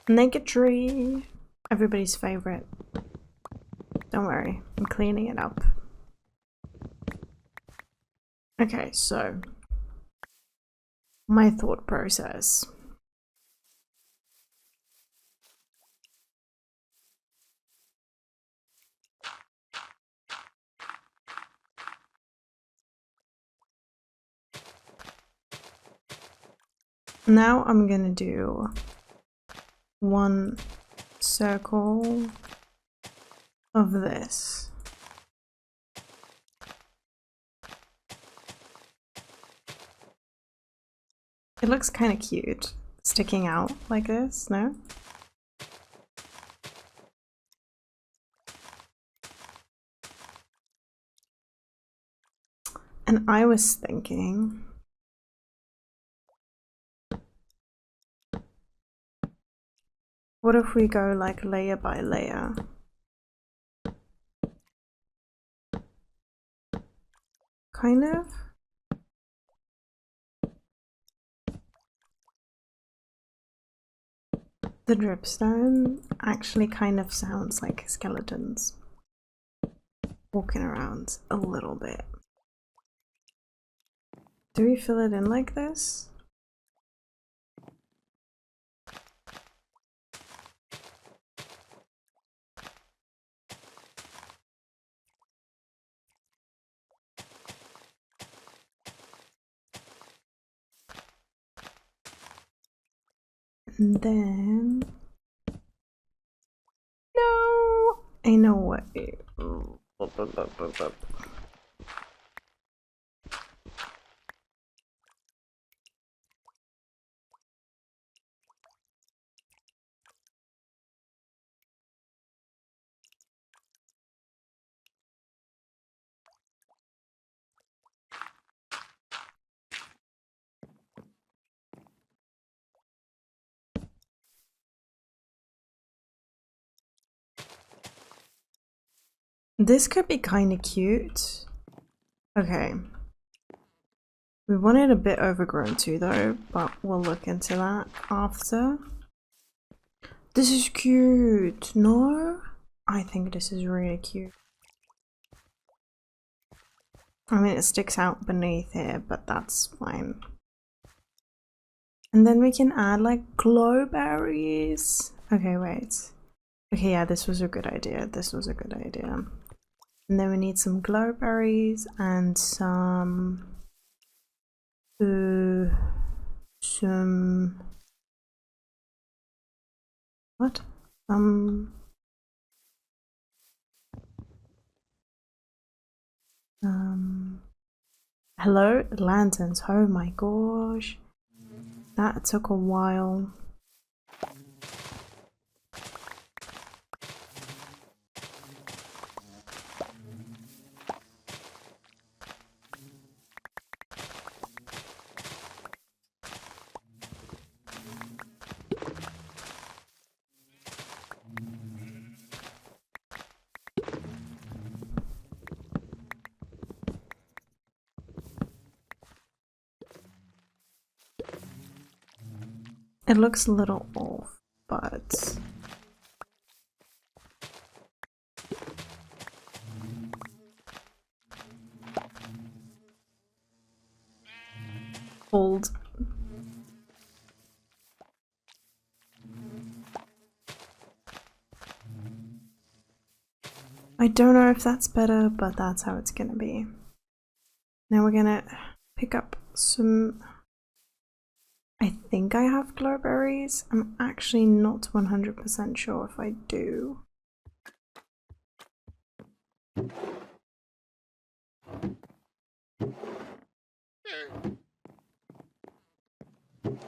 Naked tree. Everybody's favorite. Don't worry, I'm cleaning it up. Okay, so my thought process. Now I'm gonna do one circle of this. It looks kind of cute, sticking out like this, no? And I was thinking, what if we go like layer by layer? Kind of. The dripstone actually kind of sounds like skeletons walking around a little bit. Do we fill it in like this? And then... No! Ain't no way. This could be kind of cute. Okay. We want it a bit overgrown too though, but we'll look into that after. This is cute, no? I think this is really cute. I mean, it sticks out beneath here, but that's fine. And then we can add like glow berries. Okay, wait. Okay, yeah, this was a good idea. This was a good idea. And then we need some glow berries and some what? Hello, lanterns. Oh my gosh, that took a while. It looks a little off, but old. I don't know if that's better, but that's how it's gonna be. Now we're gonna pick up some... I think I have glowberries. I'm actually not 100% sure if I do.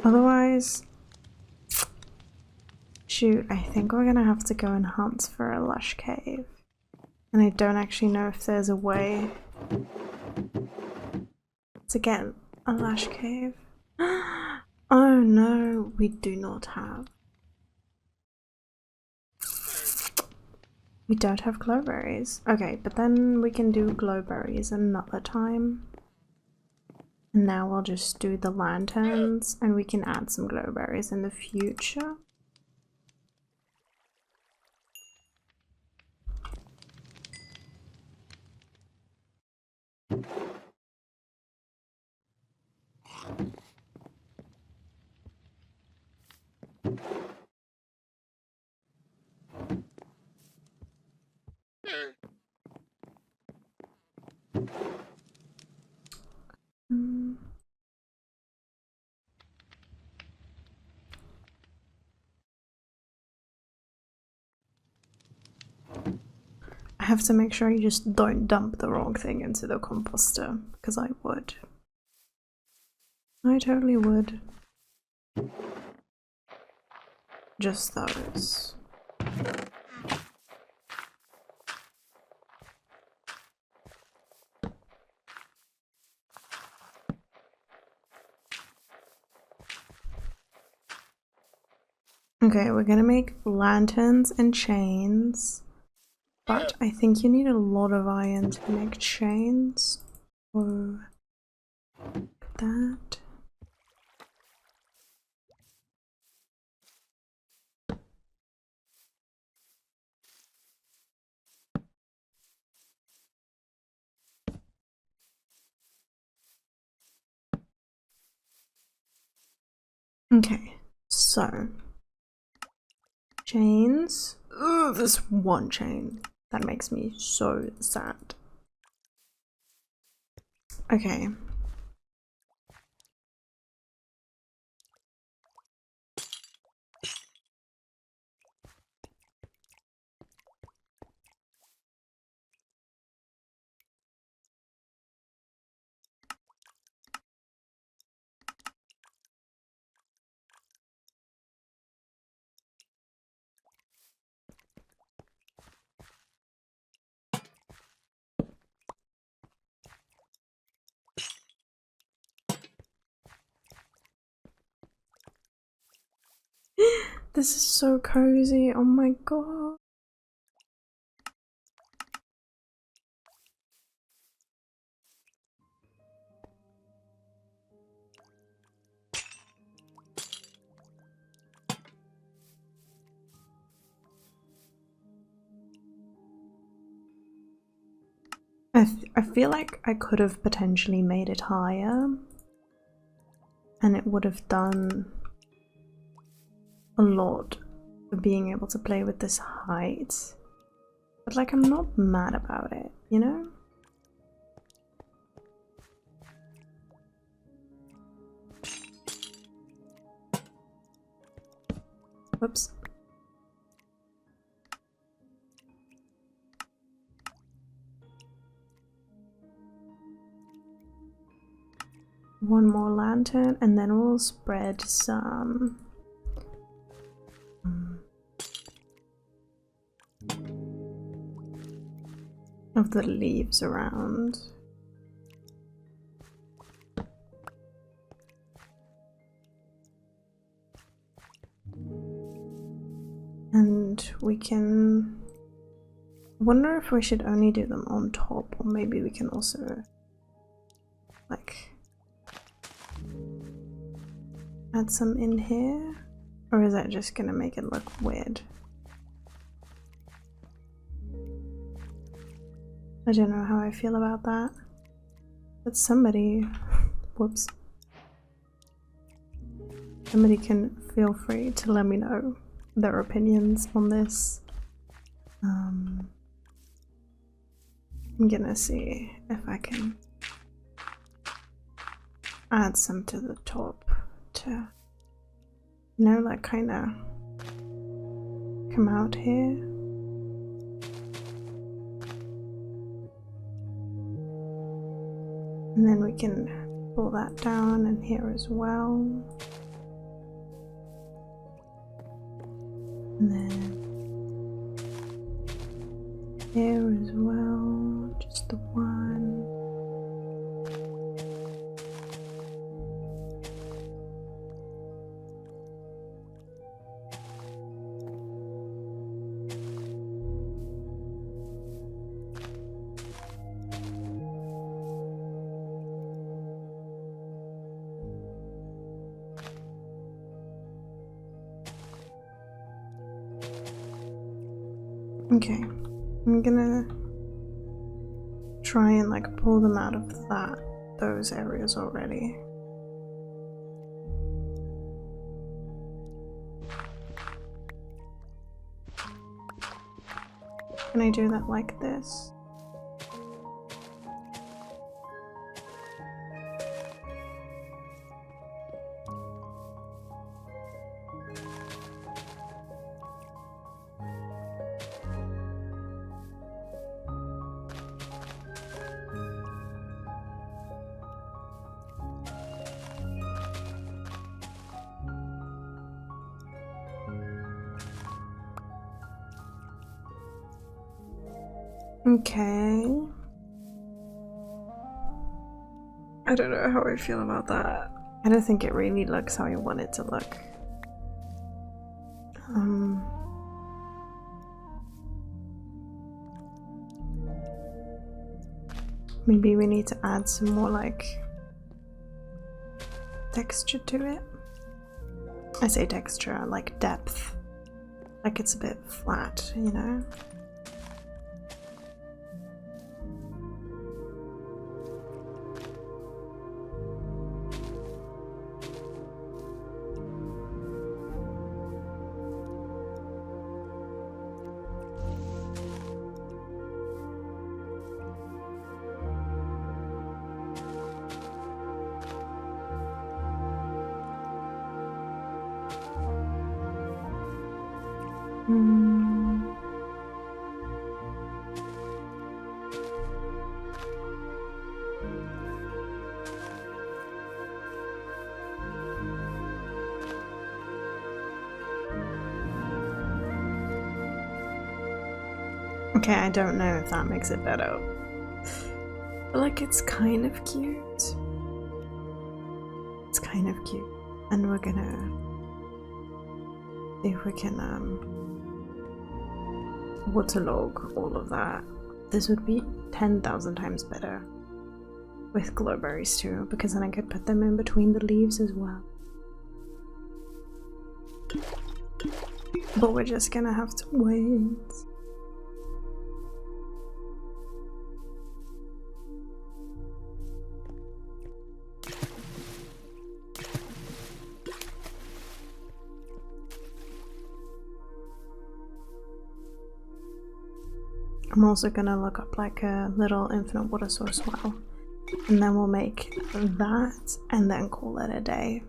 Otherwise, shoot, I think we're gonna have to go and hunt for a lush cave. And I don't actually know if there's a way to get a lush cave. Oh no, we do not have. We don't have glowberries. Okay, but then we can do glowberries another time. And now we'll just do the lanterns and we can add some glowberries in the future. I have to make sure you just don't dump the wrong thing into the composter, because I would. I totally would. Just those. Okay, we're gonna make lanterns and chains, but I think you need a lot of iron to make chains. So, that. Okay, so chains. Ugh, this one chain. That makes me so sad. Okay. This is so cozy. Oh my god. I feel like I could have potentially made it higher, and it would have done a lot for being able to play with this height. But like, I'm not mad about it, you know? Whoops. One more lantern, and then we'll spread some of the leaves around. And we can... I wonder if we should only do them on top, or maybe we can also like add some in here, or is that just gonna make it look weird? I don't know how I feel about that, but somebody, whoops, somebody can feel free to let me know their opinions on this. I'm gonna see if I can add some to the top to, you know, like kind of come out here. And then we can pull that down in here as well. And then here as well, just the one. Okay, I'm gonna try and like pull them out of those areas already. Can I do that like this? Okay. I don't know how I feel about that. I don't think it really looks how I want it to look. Maybe we need to add some more like texture to it. I say texture, like depth. Like it's a bit flat, you know? Okay, I don't know if that makes it better. But like it's kind of cute. It's kind of cute. And we're gonna see if we can waterlog all of that. This would be 10,000 times better with glowberries too, because then I could put them in between the leaves as well. But we're just gonna have to wait. I'm also gonna look up like a little infinite water source well, and then we'll make that and then call it a day.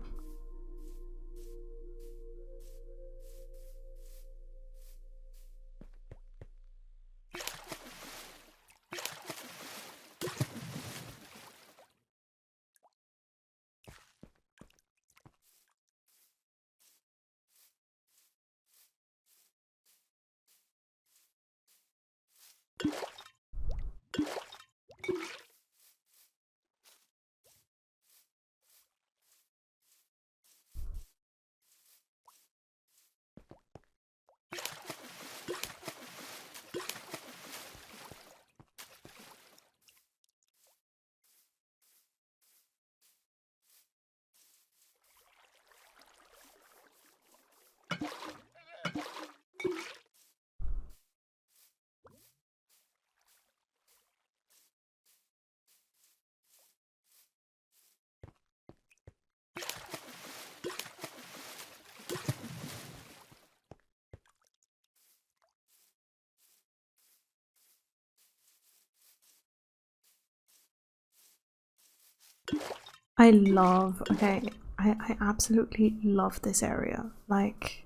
I absolutely love this area. Like,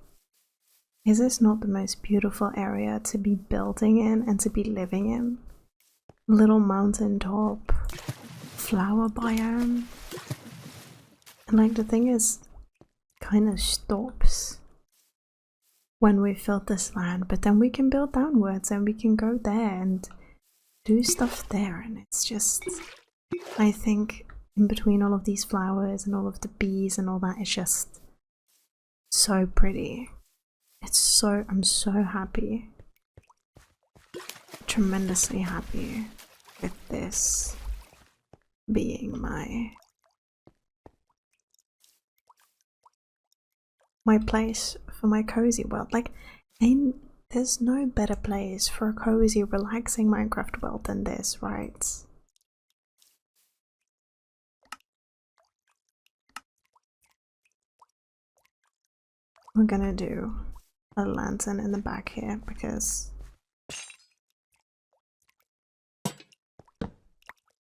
is this not the most beautiful area to be building in and to be living in? Little mountain top, flower biome. And like the thing is, kind of stops when we filled this land, but then we can build downwards and we can go there and do stuff there, and it's just, I think in between all of these flowers and all of the bees and all that, it's just so pretty. It's so, I'm so happy, tremendously happy with this being my place for my cozy world. Like, there's no better place for a cozy, relaxing Minecraft world than this, right? We're gonna do a lantern in the back here because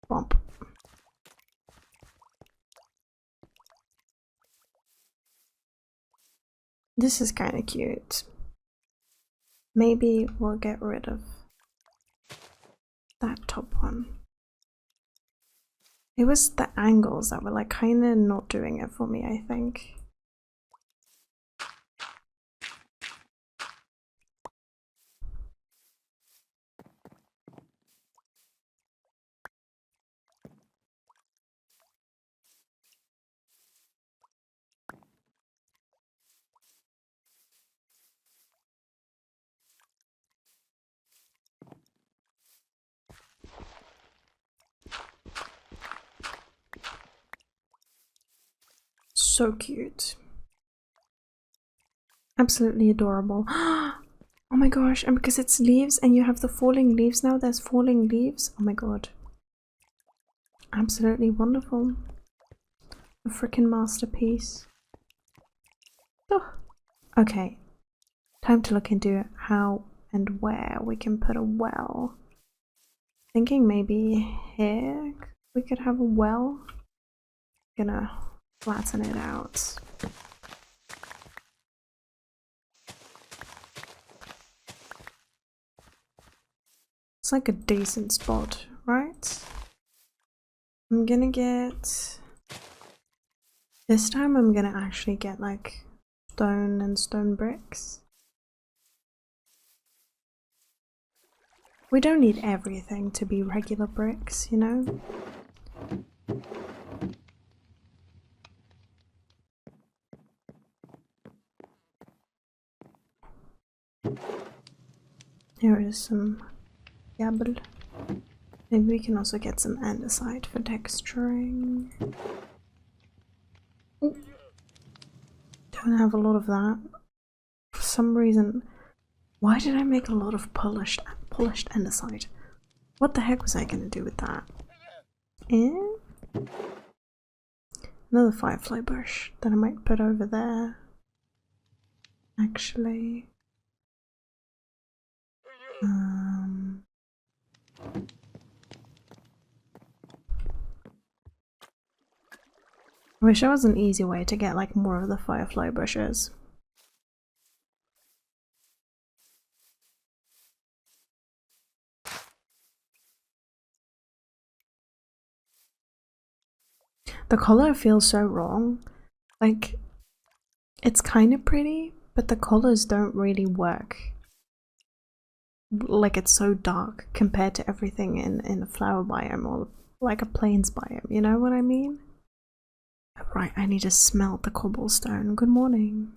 bump. This is kind of cute. Maybe we'll get rid of that top one. It was the angles that were like kind of not doing it for me, I think. So cute. Absolutely adorable. Oh my gosh, and because it's leaves and you have the falling leaves now, there's falling leaves. Oh my god. Absolutely wonderful. A freaking masterpiece. Oh. Okay, time to look into how and where we can put a well. Thinking maybe here we could have a well. Gonna flatten it out. It's like a decent spot, right? I'm gonna get... This time I'm gonna actually get like stone and stone bricks. We don't need everything to be regular bricks, you know? Here is some gabble. Maybe we can also get some andesite for texturing. Ooh. Don't have a lot of that. For some reason, why did I make a lot of polished andesite? What the heck was I gonna do with that? Another firefly bush that I might put over there. Actually. I wish there was an easy way to get like more of the firefly bushes. The color feels so wrong. Like, it's kind of pretty, but the colors don't really work. Like, it's so dark compared to everything in a flower biome or like a plains biome, you know what I mean? Right, I need to smelt the cobblestone. Good morning.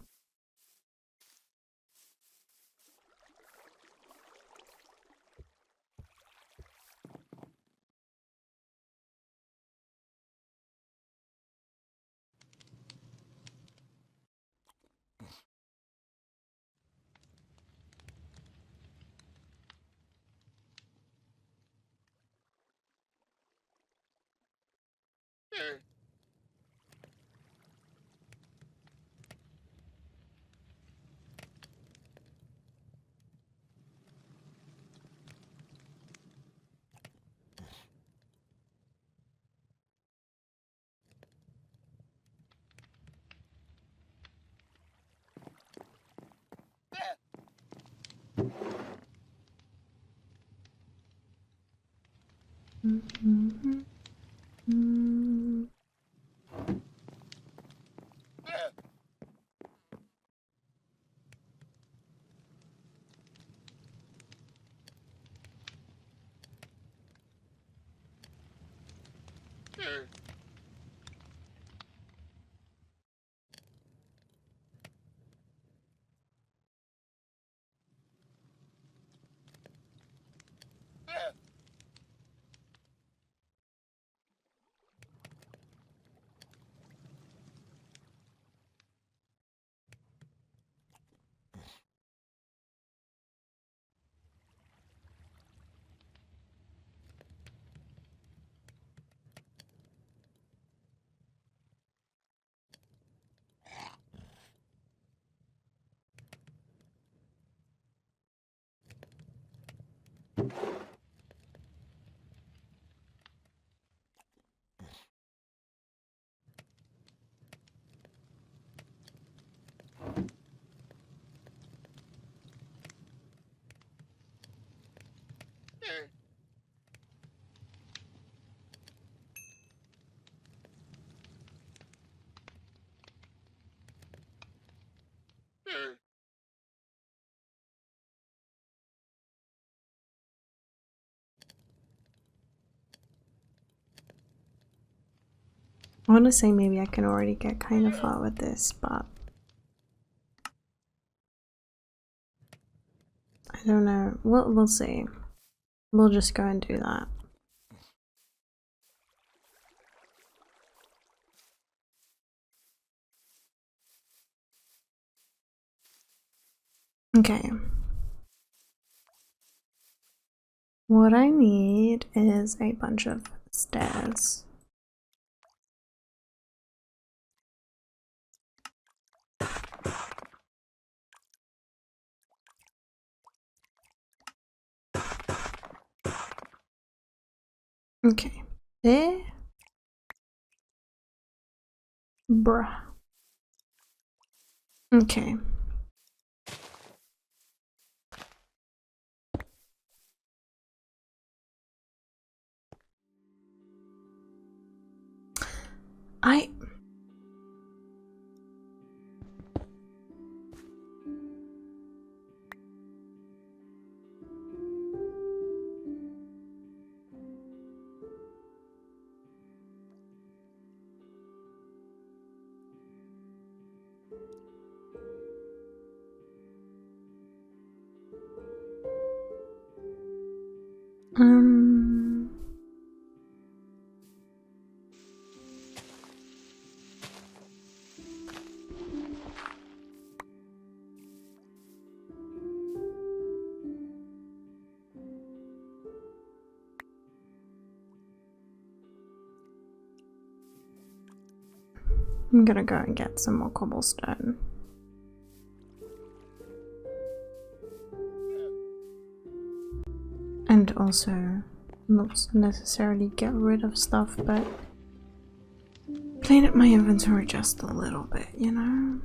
I want to say maybe I can already get kind of far with this, but I don't know. We'll see. We'll just go and do that. Okay. What I need is a bunch of stairs. Okay. There. Bruh. Okay. I'm gonna go and get some more cobblestone. And also, not necessarily get rid of stuff, but clean up my inventory just a little bit, you know?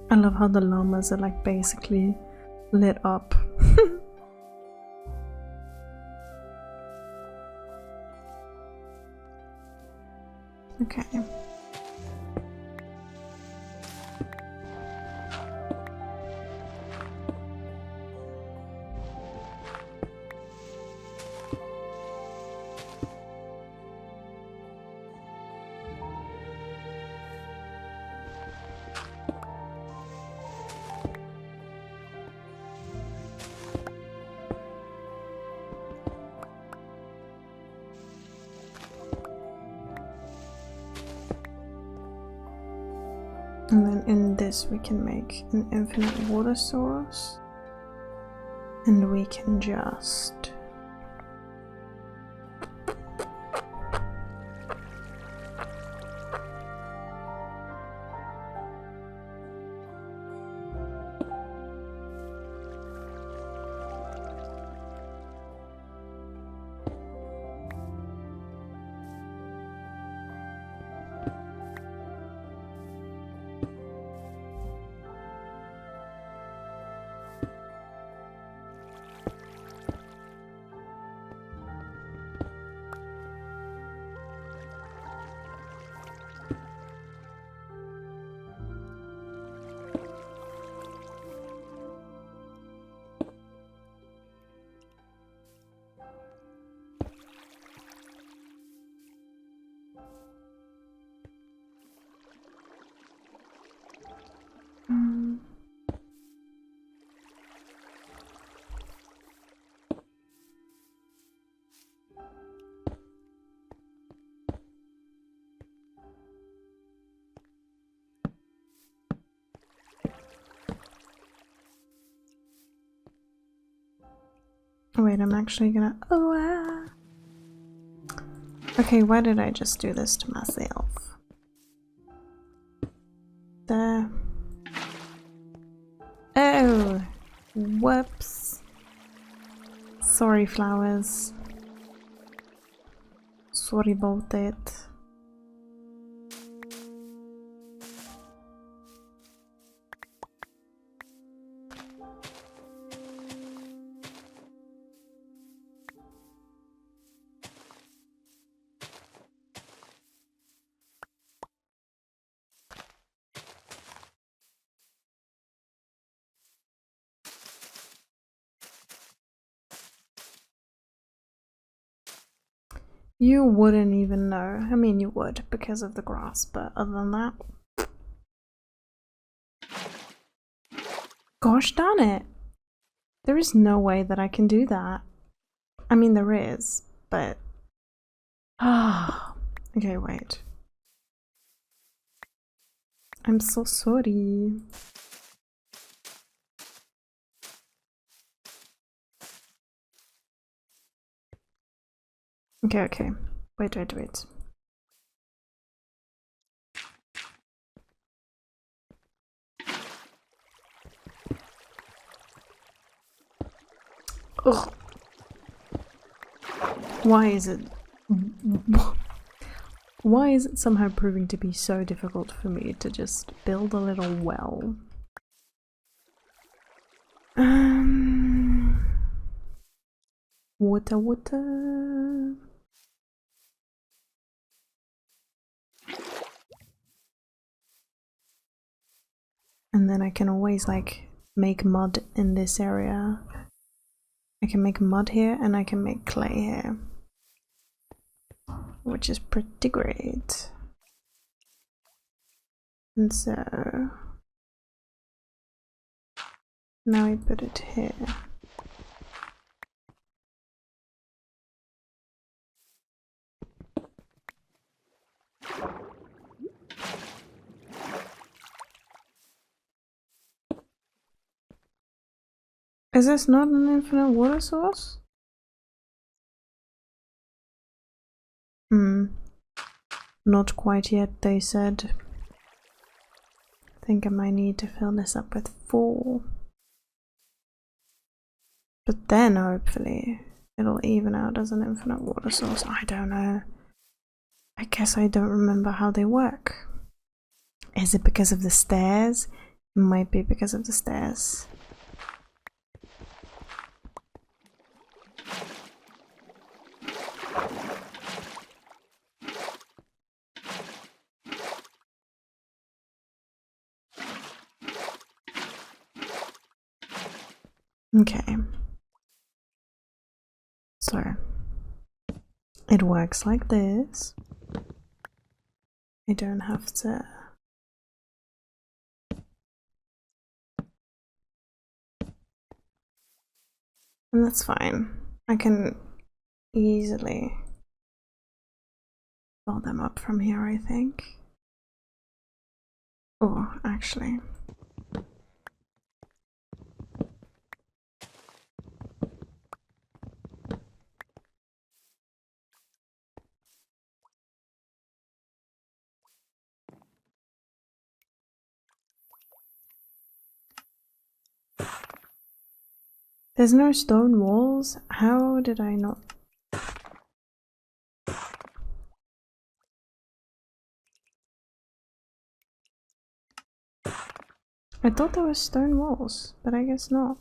I love how the llamas are like basically lit up. Okay. And then in this we can make an infinite water source. And we can just wait, I'm actually gonna... Oh, okay, why did I just do this to myself? There. Oh! Whoops. Sorry, flowers. Sorry about it. You wouldn't even know. I mean, you would because of the grass, but other than that... Gosh darn it! There is no way that I can do that. I mean, there is, but... Ah. Okay, wait. I'm so sorry. Okay, okay. Wait. Ugh. Why is it... Why is it somehow proving to be so difficult for me to just build a little well? Water. And then I can always like make mud in this area. I can make mud here and I can make clay here, which is pretty great. And so now I put it here. Is this not an infinite water source? Not quite yet, they said. I think I might need to fill this up with 4. But then hopefully it'll even out as an infinite water source. I don't know. I guess I don't remember how they work. Is it because of the stairs? It might be because of the stairs. Okay. So it works like this. I don't have to... And that's fine. I can easily fill them up from here, I think. Oh, actually. There's no stone walls? How did I not... I thought there were stone walls, but I guess not.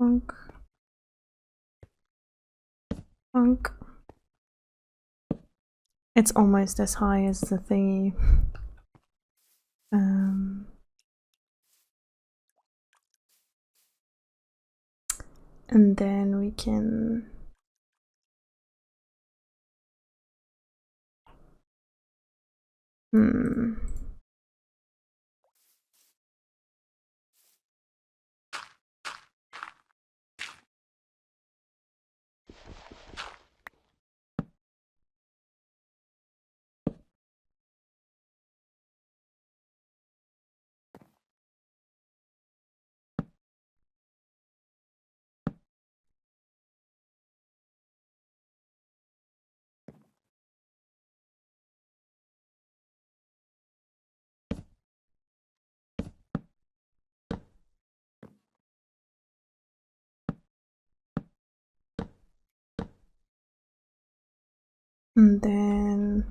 Bonk. Bonk. It's almost as high as the thingy. And then we can... And then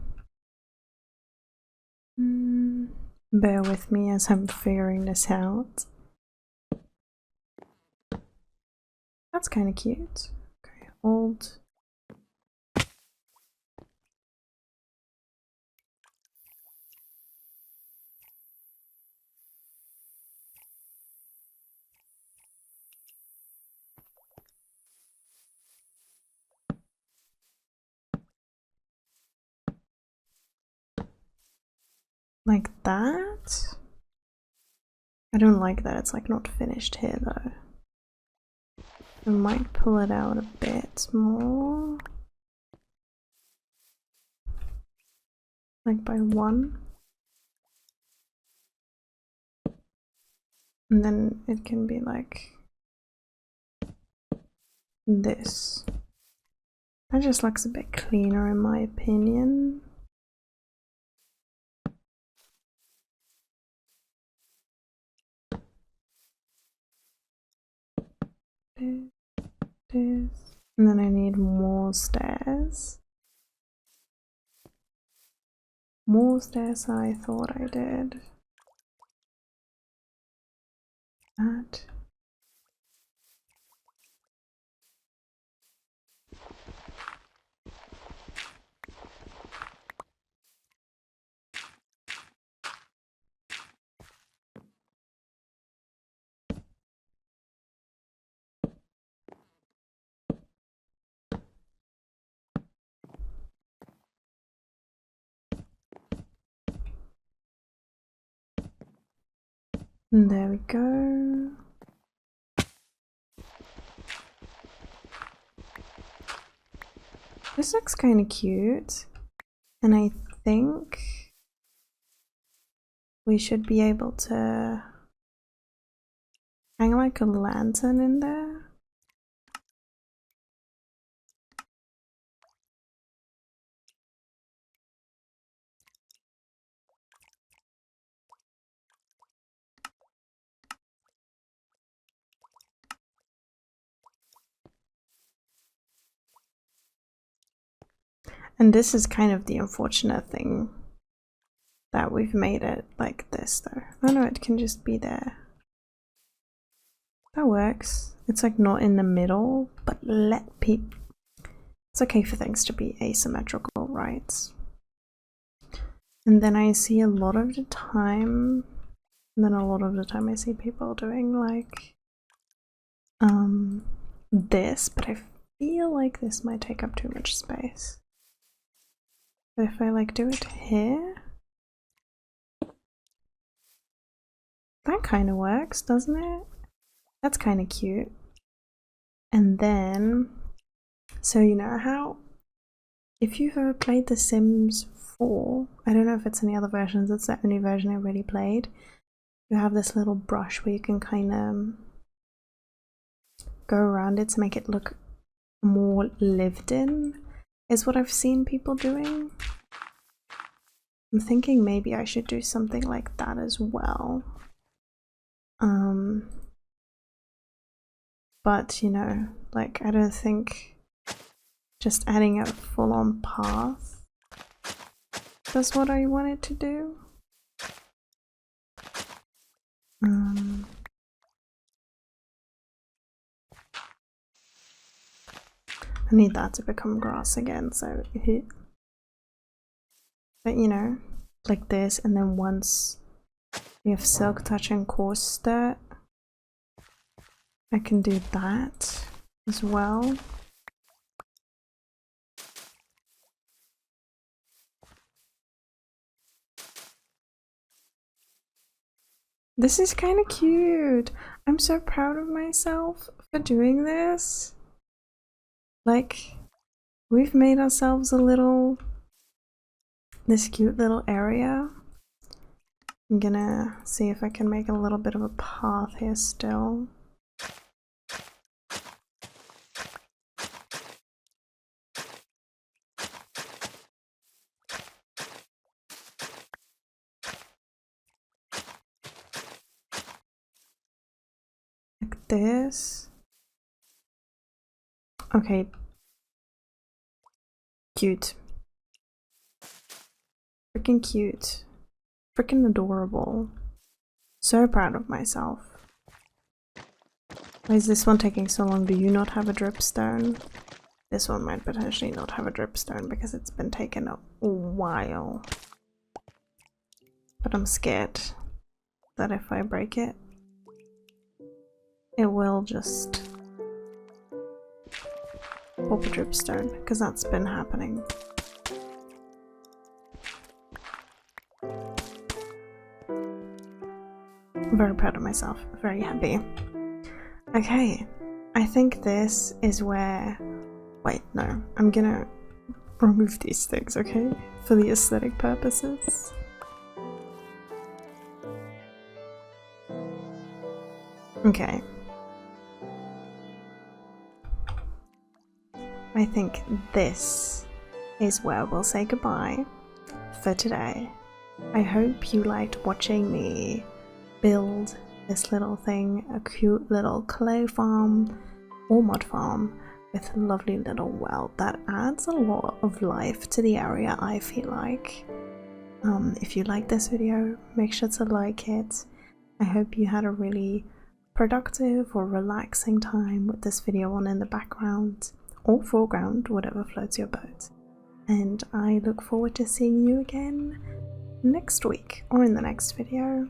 bear with me as I'm figuring this out. That's kind of cute. Okay, old. Like that? I don't like that it's like not finished here though. I might pull it out a bit more. Like by one. And then it can be like this. That just looks a bit cleaner in my opinion. This. And then I need more stairs. More stairs than I thought I did. That. And there we go. This looks kind of cute. And I think we should be able to hang like a lantern in there. And this is kind of the unfortunate thing that we've made it like this though. Oh no, it can just be there. That works. It's like not in the middle, but let people. It's okay for things to be asymmetrical, right? And then I see a lot of the time, I see people doing like this, but I feel like this might take up too much space. But if I like do it here, that kind of works, doesn't it? That's kind of cute. And then, so you know how, if you've ever played The Sims 4, I don't know if it's any other versions, it's the only version I really played, you have this little brush where you can kind of go around it to make it look more lived in, is what I've seen people doing. I'm thinking maybe I should do something like that as well. But you know, like I don't think just adding a full-on path does what I want it to do. I need that to become grass again, so but you know, like this, and then once we have silk touch and coarse dirt, I can do that as well. This is kind of cute. I'm so proud of myself for doing this. Like, we've made ourselves this cute little area. I'm gonna see if I can make a little bit of a path here still. Like this. Okay. Cute. Freaking cute. Freaking adorable. So proud of myself. Why is this one taking so long? Do you not have a dripstone? This one might potentially not have a dripstone because it's been taking a while. But I'm scared that if I break it, it will just pop a dripstone, because that's been happening. I'm very proud of myself, very happy. Okay, I think this is where... Wait, no, I'm gonna remove these things, okay? For the aesthetic purposes. Okay. I think this is where we'll say goodbye for today. I hope you liked watching me build this little thing, a cute little clay farm or mud farm with a lovely little well that adds a lot of life to the area, I feel like. If you like this video, make sure to like it. I hope you had a really productive or relaxing time with this video on in the background or foreground, whatever floats your boat. And I look forward to seeing you again next week or in the next video.